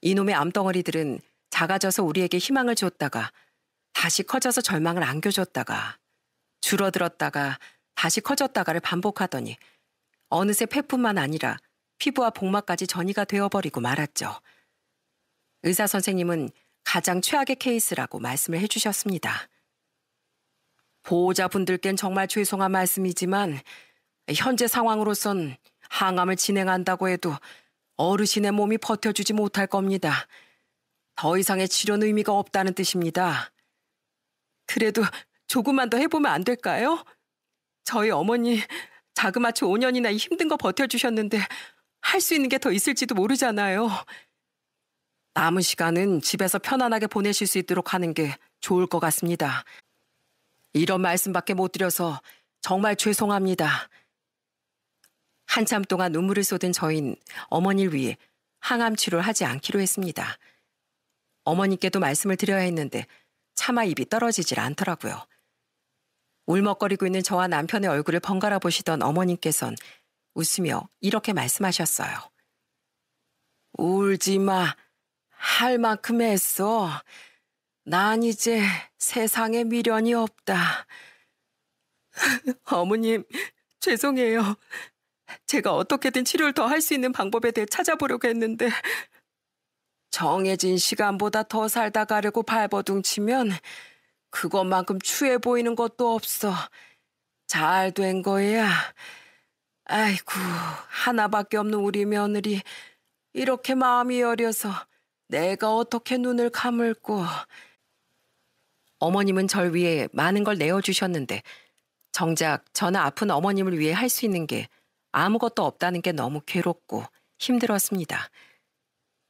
이놈의 암덩어리들은 작아져서 우리에게 희망을 줬다가 다시 커져서 절망을 안겨줬다가 줄어들었다가 다시 커졌다가를 반복하더니 어느새 폐뿐만 아니라 피부와 복막까지 전이가 되어버리고 말았죠. 의사 선생님은 가장 최악의 케이스라고 말씀을 해주셨습니다. 보호자분들께는 정말 죄송한 말씀이지만 현재 상황으로선 항암을 진행한다고 해도 어르신의 몸이 버텨주지 못할 겁니다. 더 이상의 치료는 의미가 없다는 뜻입니다. 그래도 조금만 더 해보면 안 될까요? 저희 어머니 자그마치 5년이나 이 힘든 거 버텨주셨는데 할 수 있는 게 더 있을지도 모르잖아요. 남은 시간은 집에서 편안하게 보내실 수 있도록 하는 게 좋을 것 같습니다. 이런 말씀밖에 못 드려서 정말 죄송합니다. 한참 동안 눈물을 쏟은 저희는 어머니를 위해 항암 치료를 하지 않기로 했습니다. 어머니께도 말씀을 드려야 했는데 차마 입이 떨어지질 않더라고요. 울먹거리고 있는 저와 남편의 얼굴을 번갈아 보시던 어머님께선 웃으며 이렇게 말씀하셨어요. 울지 마. 할 만큼 했어. 난 이제 세상에 미련이 없다. 어머님, 죄송해요. 제가 어떻게든 치료를 더 할 수 있는 방법에 대해 찾아보려고 했는데 정해진 시간보다 더 살다 가려고 발버둥 치면 그것만큼 추해 보이는 것도 없어. 잘 된 거야. 아이고, 하나밖에 없는 우리 며느리. 이렇게 마음이 여려서 내가 어떻게 눈을 감을꼬. 어머님은 절 위해 많은 걸 내어주셨는데 정작 저는 아픈 어머님을 위해 할 수 있는 게 아무것도 없다는 게 너무 괴롭고 힘들었습니다.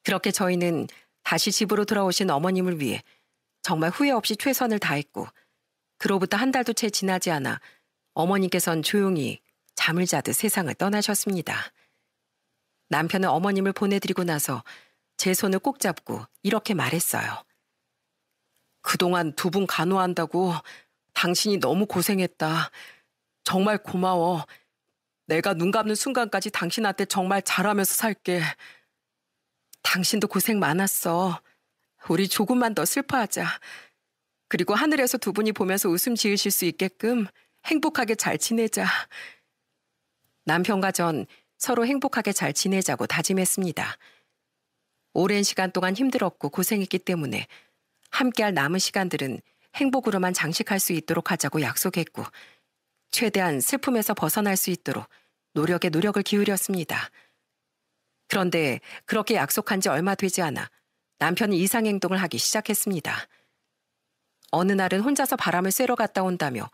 그렇게 저희는 다시 집으로 돌아오신 어머님을 위해 정말 후회 없이 최선을 다했고 그로부터 한 달도 채 지나지 않아 어머니께선 조용히 잠을 자듯 세상을 떠나셨습니다. 남편은 어머님을 보내드리고 나서 제 손을 꼭 잡고 이렇게 말했어요. 그동안 두 분 간호한다고 당신이 너무 고생했다. 정말 고마워. 내가 눈 감는 순간까지 당신한테 정말 잘하면서 살게. 당신도 고생 많았어. 우리 조금만 더 슬퍼하자. 그리고 하늘에서 두 분이 보면서 웃음 지으실 수 있게끔 행복하게 잘 지내자. 남편과 전 서로 행복하게 잘 지내자고 다짐했습니다. 오랜 시간 동안 힘들었고 고생했기 때문에 함께할 남은 시간들은 행복으로만 장식할 수 있도록 하자고 약속했고 최대한 슬픔에서 벗어날 수 있도록 노력에 노력을 기울였습니다. 그런데 그렇게 약속한 지 얼마 되지 않아 남편이 이상 행동을 하기 시작했습니다. 어느 날은 혼자서 바람을 쐬러 갔다 온다며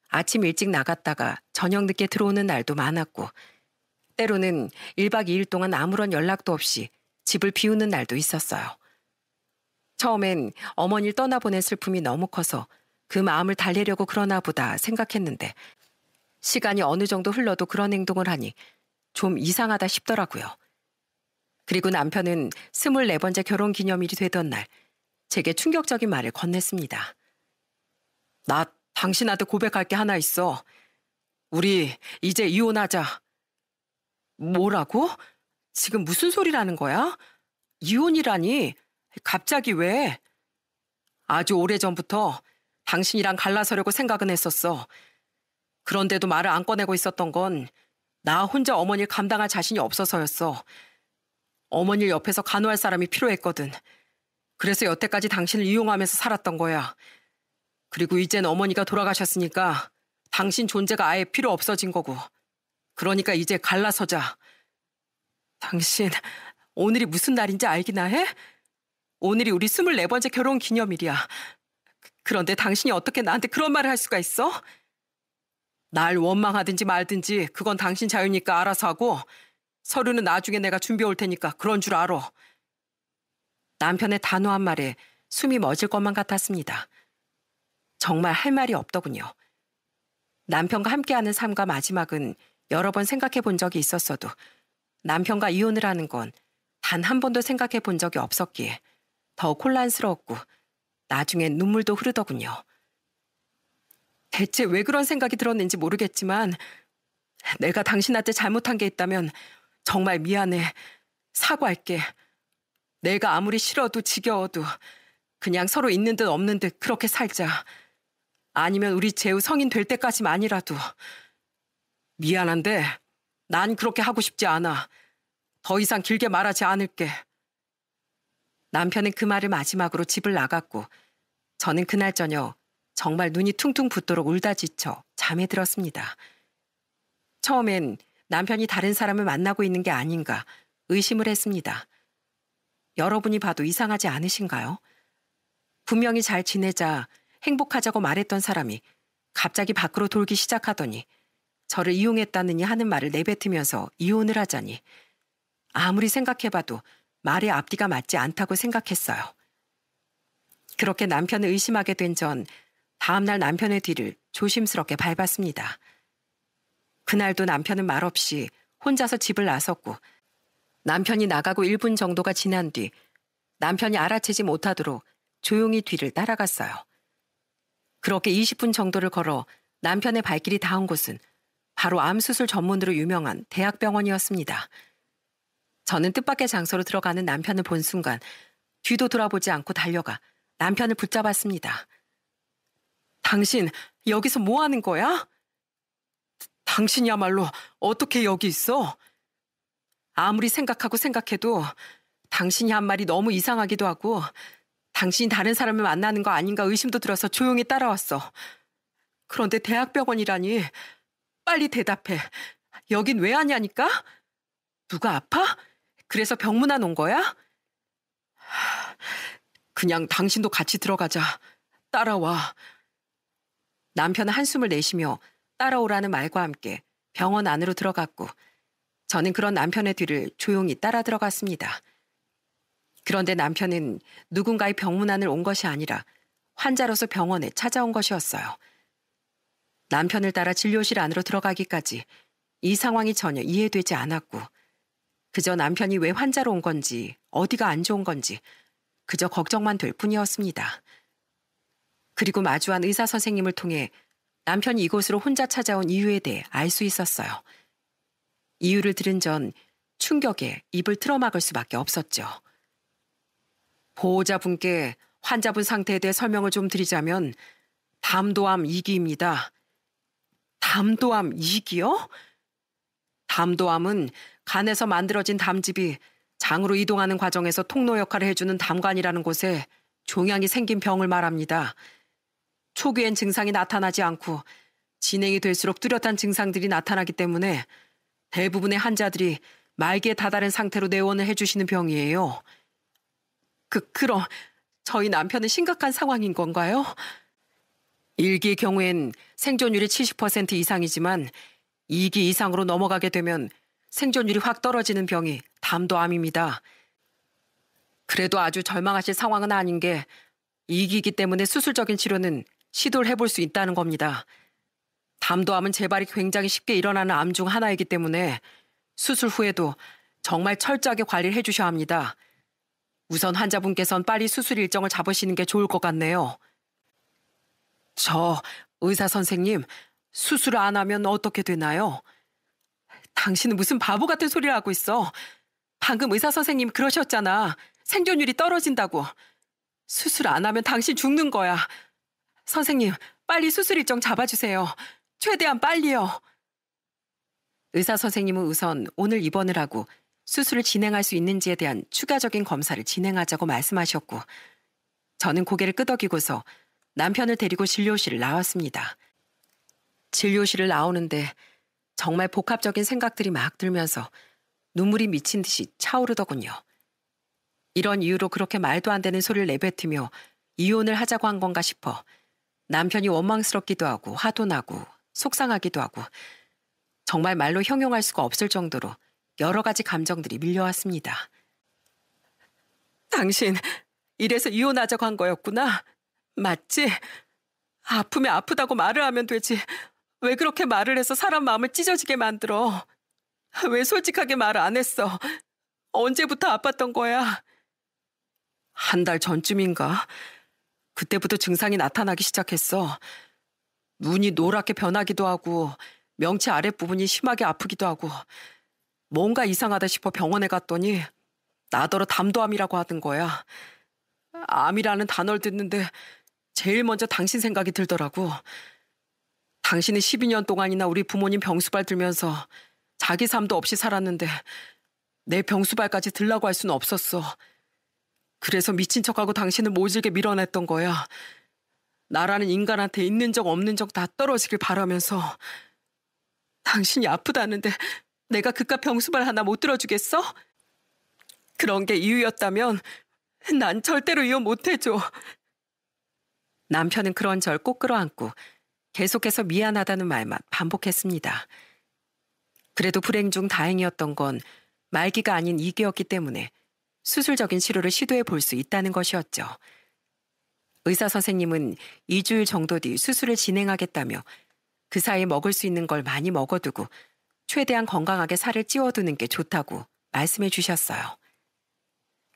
아침 일찍 나갔다가 저녁 늦게 들어오는 날도 많았고 때로는 1박 2일 동안 아무런 연락도 없이 집을 비우는 날도 있었어요. 처음엔 어머니를 떠나보낸 슬픔이 너무 커서 그 마음을 달래려고 그러나 보다 생각했는데 시간이 어느 정도 흘러도 그런 행동을 하니 좀 이상하다 싶더라고요. 그리고 남편은 24번째 결혼기념일이 되던 날 제게 충격적인 말을 건넸습니다. 나 당신한테 고백할 게 하나 있어. 우리 이제 이혼하자. 뭐라고? 지금 무슨 소리라는 거야? 이혼이라니? 갑자기 왜? 아주 오래전부터 당신이랑 갈라서려고 생각은 했었어. 그런데도 말을 안 꺼내고 있었던 건 나 혼자 어머니를 감당할 자신이 없어서였어. 어머니를 옆에서 간호할 사람이 필요했거든. 그래서 여태까지 당신을 이용하면서 살았던 거야. 그리고 이젠 어머니가 돌아가셨으니까 당신 존재가 아예 필요 없어진 거고. 그러니까 이제 갈라서자. 당신 오늘이 무슨 날인지 알기나 해? 오늘이 우리 24번째 결혼 기념일이야. 그런데 당신이 어떻게 나한테 그런 말을 할 수가 있어? 날 원망하든지 말든지 그건 당신 자유니까 알아서 하고 서류는 나중에 내가 준비해 올 테니까 그런 줄 알아. 남편의 단호한 말에 숨이 멎을 것만 같았습니다. 정말 할 말이 없더군요. 남편과 함께하는 삶과 마지막은 여러 번 생각해 본 적이 있었어도 남편과 이혼을 하는 건 단 한 번도 생각해 본 적이 없었기에 더 혼란스러웠고 나중엔 눈물도 흐르더군요. 대체 왜 그런 생각이 들었는지 모르겠지만 내가 당신한테 잘못한 게 있다면 정말 미안해. 사과할게. 내가 아무리 싫어도 지겨워도 그냥 서로 있는 듯 없는 듯 그렇게 살자. 아니면 우리 재우 성인 될 때까지만이라도. 미안한데 난 그렇게 하고 싶지 않아. 더 이상 길게 말하지 않을게. 남편은 그 말을 마지막으로 집을 나갔고 저는 그날 저녁 정말 눈이 퉁퉁 붓도록 울다 지쳐 잠에 들었습니다. 처음엔 남편이 다른 사람을 만나고 있는 게 아닌가 의심을 했습니다. 여러분이 봐도 이상하지 않으신가요? 분명히 잘 지내자 행복하자고 말했던 사람이 갑자기 밖으로 돌기 시작하더니 저를 이용했다느니 하는 말을 내뱉으면서 이혼을 하자니 아무리 생각해봐도 말의 앞뒤가 맞지 않다고 생각했어요. 그렇게 남편을 의심하게 된 전 다음날 남편의 뒤를 조심스럽게 밟았습니다. 그날도 남편은 말없이 혼자서 집을 나섰고 남편이 나가고 1분 정도가 지난 뒤 남편이 알아채지 못하도록 조용히 뒤를 따라갔어요. 그렇게 20분 정도를 걸어 남편의 발길이 닿은 곳은 바로 암수술 전문으로 유명한 대학병원이었습니다. 저는 뜻밖의 장소로 들어가는 남편을 본 순간 뒤도 돌아보지 않고 달려가 남편을 붙잡았습니다. 당신 여기서 뭐 하는 거야? 당신이야말로 어떻게 여기 있어? 아무리 생각하고 생각해도 당신이 한 말이 너무 이상하기도 하고 당신이 다른 사람을 만나는 거 아닌가 의심도 들어서 조용히 따라왔어. 그런데 대학병원이라니. 빨리 대답해. 여긴 왜 하냐니까? 누가 아파? 그래서 병문안 온 거야? 그냥 당신도 같이 들어가자. 따라와. 남편은 한숨을 내쉬며 따라오라는 말과 함께 병원 안으로 들어갔고 저는 그런 남편의 뒤를 조용히 따라 들어갔습니다. 그런데 남편은 누군가의 병문안을 온 것이 아니라 환자로서 병원에 찾아온 것이었어요. 남편을 따라 진료실 안으로 들어가기까지 이 상황이 전혀 이해되지 않았고 그저 남편이 왜 환자로 온 건지 어디가 안 좋은 건지 그저 걱정만 될 뿐이었습니다. 그리고 마주한 의사 선생님을 통해 남편이 이곳으로 혼자 찾아온 이유에 대해 알 수 있었어요. 이유를 들은 전 충격에 입을 틀어막을 수밖에 없었죠. 보호자분께 환자분 상태에 대해 설명을 좀 드리자면 담도암 2기입니다. 담도암 2기요? 담도암은 간에서 만들어진 담즙이 장으로 이동하는 과정에서 통로 역할을 해주는 담관이라는 곳에 종양이 생긴 병을 말합니다. 초기엔 증상이 나타나지 않고 진행이 될수록 뚜렷한 증상들이 나타나기 때문에 대부분의 환자들이 말기에 다다른 상태로 내원을 해주시는 병이에요. 그럼 저희 남편은 심각한 상황인 건가요? 1기의 경우엔 생존율이 70% 이상이지만 2기 이상으로 넘어가게 되면 생존율이 확 떨어지는 병이 담도암입니다. 그래도 아주 절망하실 상황은 아닌 게 2기이기 때문에 수술적인 치료는 시도를 해볼 수 있다는 겁니다. 담도암은 재발이 굉장히 쉽게 일어나는 암 중 하나이기 때문에 수술 후에도 정말 철저하게 관리를 해주셔야 합니다. 우선 환자분께선 빨리 수술 일정을 잡으시는 게 좋을 것 같네요. 저 의사 선생님, 수술을 안 하면 어떻게 되나요? 당신은 무슨 바보 같은 소리를 하고 있어. 방금 의사 선생님 그러셨잖아. 생존율이 떨어진다고. 수술 안 하면 당신 죽는 거야. 선생님, 빨리 수술 일정 잡아주세요. 최대한 빨리요. 의사 선생님은 우선 오늘 입원을 하고 수술을 진행할 수 있는지에 대한 추가적인 검사를 진행하자고 말씀하셨고 저는 고개를 끄덕이고서 남편을 데리고 진료실을 나왔습니다. 진료실을 나오는데 정말 복합적인 생각들이 막 들면서 눈물이 미친 듯이 차오르더군요. 이런 이유로 그렇게 말도 안 되는 소리를 내뱉으며 이혼을 하자고 한 건가 싶어 남편이 원망스럽기도 하고 화도 나고 속상하기도 하고 정말 말로 형용할 수가 없을 정도로 여러 가지 감정들이 밀려왔습니다. 당신 이래서 이혼하자고 한 거였구나. 맞지? 아프면 아프다고 말을 하면 되지. 왜 그렇게 말을 해서 사람 마음을 찢어지게 만들어? 왜 솔직하게 말 안 했어? 언제부터 아팠던 거야? 한 달 전쯤인가? 그때부터 증상이 나타나기 시작했어. 눈이 노랗게 변하기도 하고 명치 아랫부분이 심하게 아프기도 하고 뭔가 이상하다 싶어 병원에 갔더니 나더러 담도암이라고 하던 거야. 암이라는 단어를 듣는데 제일 먼저 당신 생각이 들더라고. 당신은 12년 동안이나 우리 부모님 병수발 들면서 자기 삶도 없이 살았는데 내 병수발까지 들라고 할 수는 없었어. 그래서 미친 척하고 당신을 모질게 밀어냈던 거야. 나라는 인간한테 있는 적 없는 적 다 떨어지길 바라면서. 당신이 아프다는데 내가 그깟 병수발 하나 못 들어주겠어? 그런 게 이유였다면 난 절대로 이혼 못 해줘. 남편은 그런 절 꼭 끌어안고 계속해서 미안하다는 말만 반복했습니다. 그래도 불행 중 다행이었던 건 말기가 아닌 2기였기 때문에 수술적인 치료를 시도해 볼 수 있다는 것이었죠. 의사 선생님은 2주일 정도 뒤 수술을 진행하겠다며 그 사이에 먹을 수 있는 걸 많이 먹어두고 최대한 건강하게 살을 찌워두는 게 좋다고 말씀해 주셨어요.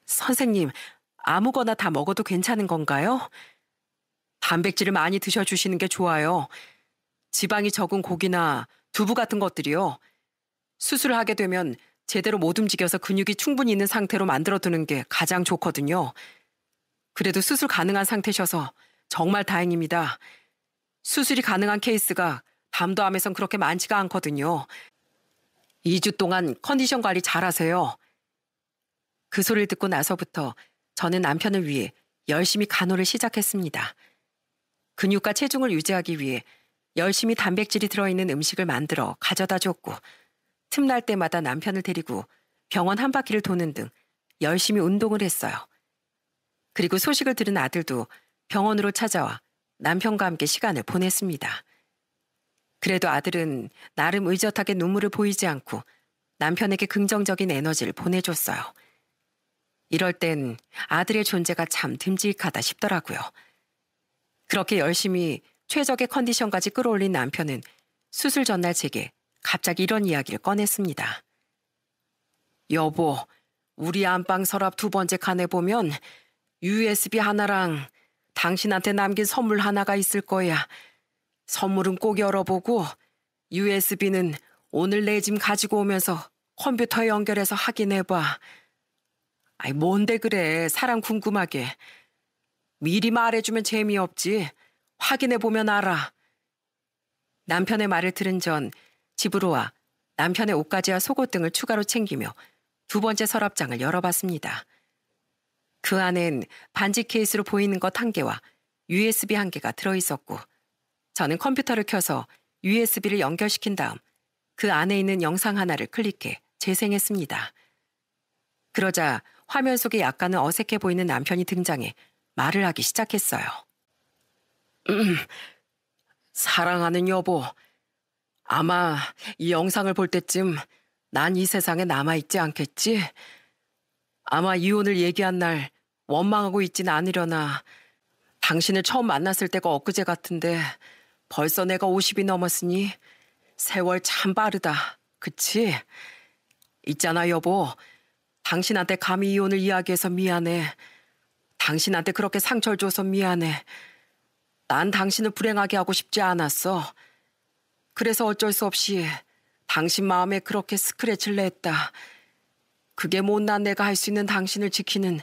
선생님, 아무거나 다 먹어도 괜찮은 건가요? 단백질을 많이 드셔주시는 게 좋아요. 지방이 적은 고기나 두부 같은 것들이요. 수술을 하게 되면 제대로 못 움직여서 근육이 충분히 있는 상태로 만들어두는 게 가장 좋거든요. 그래도 수술 가능한 상태셔서 정말 다행입니다. 수술이 가능한 케이스가 담도암에선 그렇게 많지가 않거든요. 2주 동안 컨디션 관리 잘 하세요. 그 소리를 듣고 나서부터 저는 남편을 위해 열심히 간호를 시작했습니다. 근육과 체중을 유지하기 위해 열심히 단백질이 들어있는 음식을 만들어 가져다 줬고, 틈날 때마다 남편을 데리고 병원 한 바퀴를 도는 등 열심히 운동을 했어요. 그리고 소식을 들은 아들도 병원으로 찾아와 남편과 함께 시간을 보냈습니다. 그래도 아들은 나름 의젓하게 눈물을 보이지 않고 남편에게 긍정적인 에너지를 보내줬어요. 이럴 땐 아들의 존재가 참 듬직하다 싶더라고요. 그렇게 열심히 최적의 컨디션까지 끌어올린 남편은 수술 전날 제게 갑자기 이런 이야기를 꺼냈습니다. 여보, 우리 안방 서랍 두 번째 칸에 보면 USB 하나랑 당신한테 남긴 선물 하나가 있을 거야. 선물은 꼭 열어보고 USB는 오늘 내 짐 가지고 오면서 컴퓨터에 연결해서 확인해봐. 아이, 뭔데 그래, 사람 궁금하게. 미리 말해주면 재미없지. 확인해보면 알아. 남편의 말을 들은 전 집으로 와 남편의 옷가지와 속옷 등을 추가로 챙기며 두 번째 서랍장을 열어봤습니다. 그 안엔 반지 케이스로 보이는 것 한 개와 USB 한 개가 들어있었고, 저는 컴퓨터를 켜서 USB를 연결시킨 다음 그 안에 있는 영상 하나를 클릭해 재생했습니다. 그러자 화면 속에 약간은 어색해 보이는 남편이 등장해 말을 하기 시작했어요. 사랑하는 여보, 아마 이 영상을 볼 때쯤 난 이 세상에 남아있지 않겠지? 아마 이혼을 얘기한 날 원망하고 있진 않으려나. 당신을 처음 만났을 때가 엊그제 같은데 벌써 내가 50이 넘었으니 세월 참 빠르다. 그치? 있잖아 여보, 당신한테 감히 이혼을 이야기해서 미안해. 당신한테 그렇게 상처를 줘서 미안해. 난 당신을 불행하게 하고 싶지 않았어. 그래서 어쩔 수 없이 당신 마음에 그렇게 스크래치를 냈다. 그게 못난 내가 할 수 있는 당신을 지키는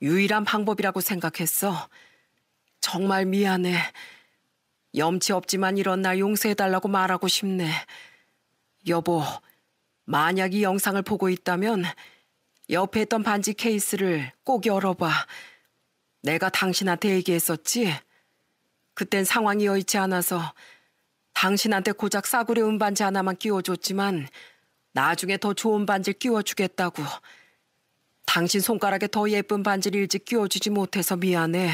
유일한 방법이라고 생각했어. 정말 미안해. 염치 없지만 이런 날 용서해달라고 말하고 싶네. 여보, 만약 이 영상을 보고 있다면 옆에 있던 반지 케이스를 꼭 열어봐. 내가 당신한테 얘기했었지? 그땐 상황이 여의치 않아서 당신한테 고작 싸구려 은반지 하나만 끼워줬지만 나중에 더 좋은 반지를 끼워주겠다고. 당신 손가락에 더 예쁜 반지를 일찍 끼워주지 못해서 미안해.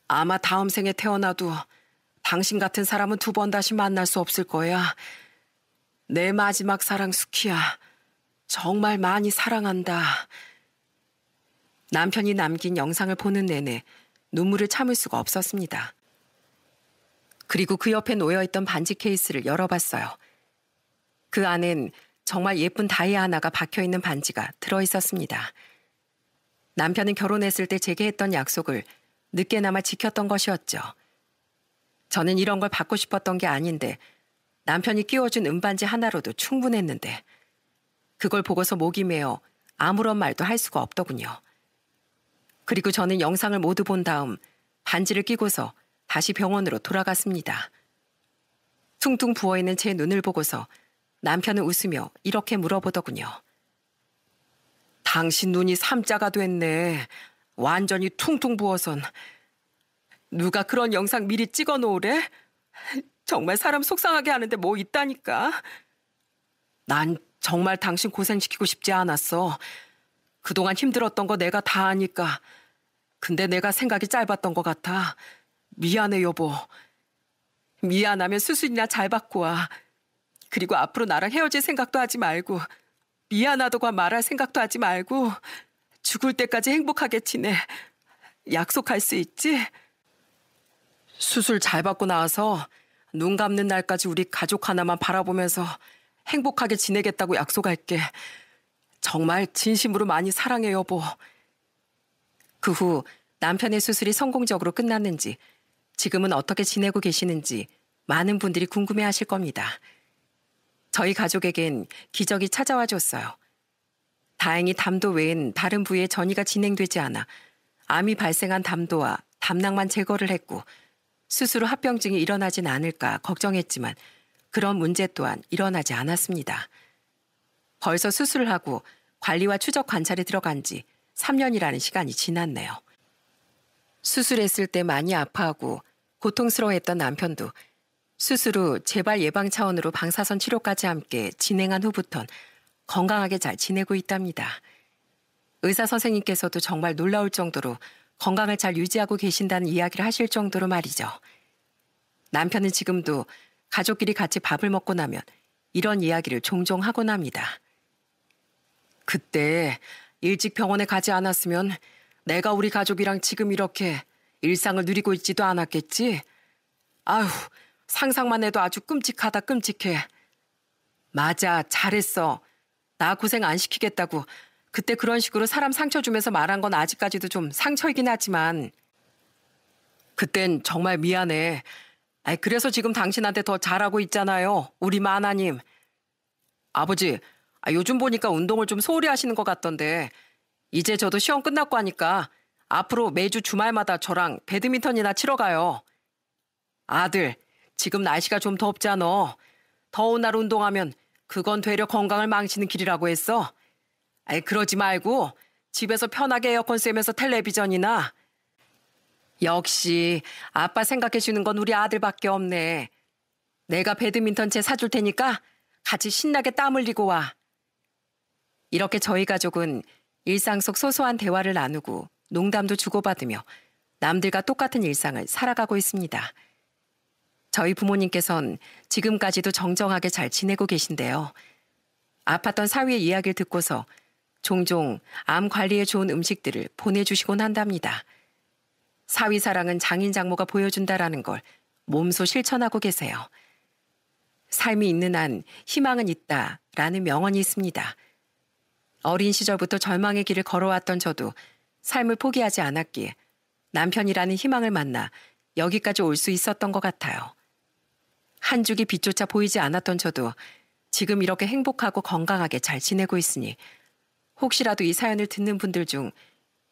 아마 다음 생에 태어나도 당신 같은 사람은 두 번 다시 만날 수 없을 거야. 내 마지막 사랑 수키야. 정말 많이 사랑한다. 남편이 남긴 영상을 보는 내내 눈물을 참을 수가 없었습니다. 그리고 그 옆에 놓여있던 반지 케이스를 열어봤어요. 그 안엔 정말 예쁜 다이아 하나가 박혀있는 반지가 들어있었습니다. 남편은 결혼했을 때 제게 했던 약속을 늦게나마 지켰던 것이었죠. 저는 이런 걸 받고 싶었던 게 아닌데 남편이 끼워준 은반지 하나로도 충분했는데 그걸 보고서 목이 메어 아무런 말도 할 수가 없더군요. 그리고 저는 영상을 모두 본 다음 반지를 끼고서 다시 병원으로 돌아갔습니다. 퉁퉁 부어있는 제 눈을 보고서 남편은 웃으며 이렇게 물어보더군요. 당신 눈이 삼자가 됐네. 완전히 퉁퉁 부어선. 누가 그런 영상 미리 찍어 놓으래? 정말 사람 속상하게 하는데 뭐 있다니까. 난 정말 당신 고생시키고 싶지 않았어. 그동안 힘들었던 거 내가 다 아니까. 근데 내가 생각이 짧았던 것 같아. 미안해 여보. 미안하면 수술이나 잘 받고 와. 그리고 앞으로 나랑 헤어질 생각도 하지 말고 미안하다고 말할 생각도 하지 말고 죽을 때까지 행복하게 지내. 약속할 수 있지? 수술 잘 받고 나와서 눈 감는 날까지 우리 가족 하나만 바라보면서 행복하게 지내겠다고 약속할게. 정말 진심으로 많이 사랑해 여보. 그 후 남편의 수술이 성공적으로 끝났는지 지금은 어떻게 지내고 계시는지 많은 분들이 궁금해하실 겁니다. 저희 가족에겐 기적이 찾아와 줬어요. 다행히 담도 외엔 다른 부위에 전이가 진행되지 않아 암이 발생한 담도와 담낭만 제거를 했고 수술 후 합병증이 일어나진 않을까 걱정했지만 그런 문제 또한 일어나지 않았습니다. 벌써 수술을 하고 관리와 추적 관찰에 들어간 지 3년이라는 시간이 지났네요. 수술했을 때 많이 아파하고 고통스러워했던 남편도 수술 후 재발 예방 차원으로 방사선 치료까지 함께 진행한 후부턴 건강하게 잘 지내고 있답니다. 의사 선생님께서도 정말 놀라울 정도로 건강을 잘 유지하고 계신다는 이야기를 하실 정도로 말이죠. 남편은 지금도 가족끼리 같이 밥을 먹고 나면 이런 이야기를 종종 하곤 합니다. 그때 일찍 병원에 가지 않았으면 내가 우리 가족이랑 지금 이렇게 일상을 누리고 있지도 않았겠지? 아휴, 상상만 해도 아주 끔찍하다 끔찍해. 맞아, 잘했어. 나 고생 안 시키겠다고 그때 그런 식으로 사람 상처 주면서 말한 건 아직까지도 좀 상처이긴 하지만 그땐 정말 미안해. 그래서 지금 당신한테 더 잘하고 있잖아요. 우리 마나님. 아버지, 요즘 보니까 운동을 좀 소홀히 하시는 것 같던데 이제 저도 시험 끝났고 하니까 앞으로 매주 주말마다 저랑 배드민턴이나 치러 가요. 아들, 지금 날씨가 좀 덥잖아. 더운 날 운동하면 그건 되려 건강을 망치는 길이라고 했어. 그러지 말고 집에서 편하게 에어컨 쐬면서 텔레비전이나. 역시 아빠 생각해주는 건 우리 아들밖에 없네. 내가 배드민턴 채 사줄 테니까 같이 신나게 땀 흘리고 와. 이렇게 저희 가족은 일상 속 소소한 대화를 나누고 농담도 주고받으며 남들과 똑같은 일상을 살아가고 있습니다. 저희 부모님께선 지금까지도 정정하게 잘 지내고 계신데요. 아팠던 사위의 이야기를 듣고서 종종 암 관리에 좋은 음식들을 보내주시곤 한답니다. 사위 사랑은 장인 장모가 보여준다라는 걸 몸소 실천하고 계세요. 삶이 있는 한 희망은 있다라는 명언이 있습니다. 어린 시절부터 절망의 길을 걸어왔던 저도 삶을 포기하지 않았기에 남편이라는 희망을 만나 여기까지 올 수 있었던 것 같아요. 한 줄기 빛조차 보이지 않았던 저도 지금 이렇게 행복하고 건강하게 잘 지내고 있으니 혹시라도 이 사연을 듣는 분들 중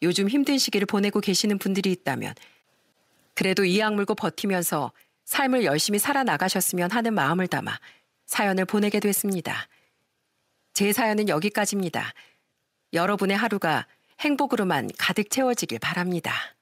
요즘 힘든 시기를 보내고 계시는 분들이 있다면 그래도 이악 물고 버티면서 삶을 열심히 살아나가셨으면 하는 마음을 담아 사연을 보내게 됐습니다. 제 사연은 여기까지입니다. 여러분의 하루가 행복으로만 가득 채워지길 바랍니다.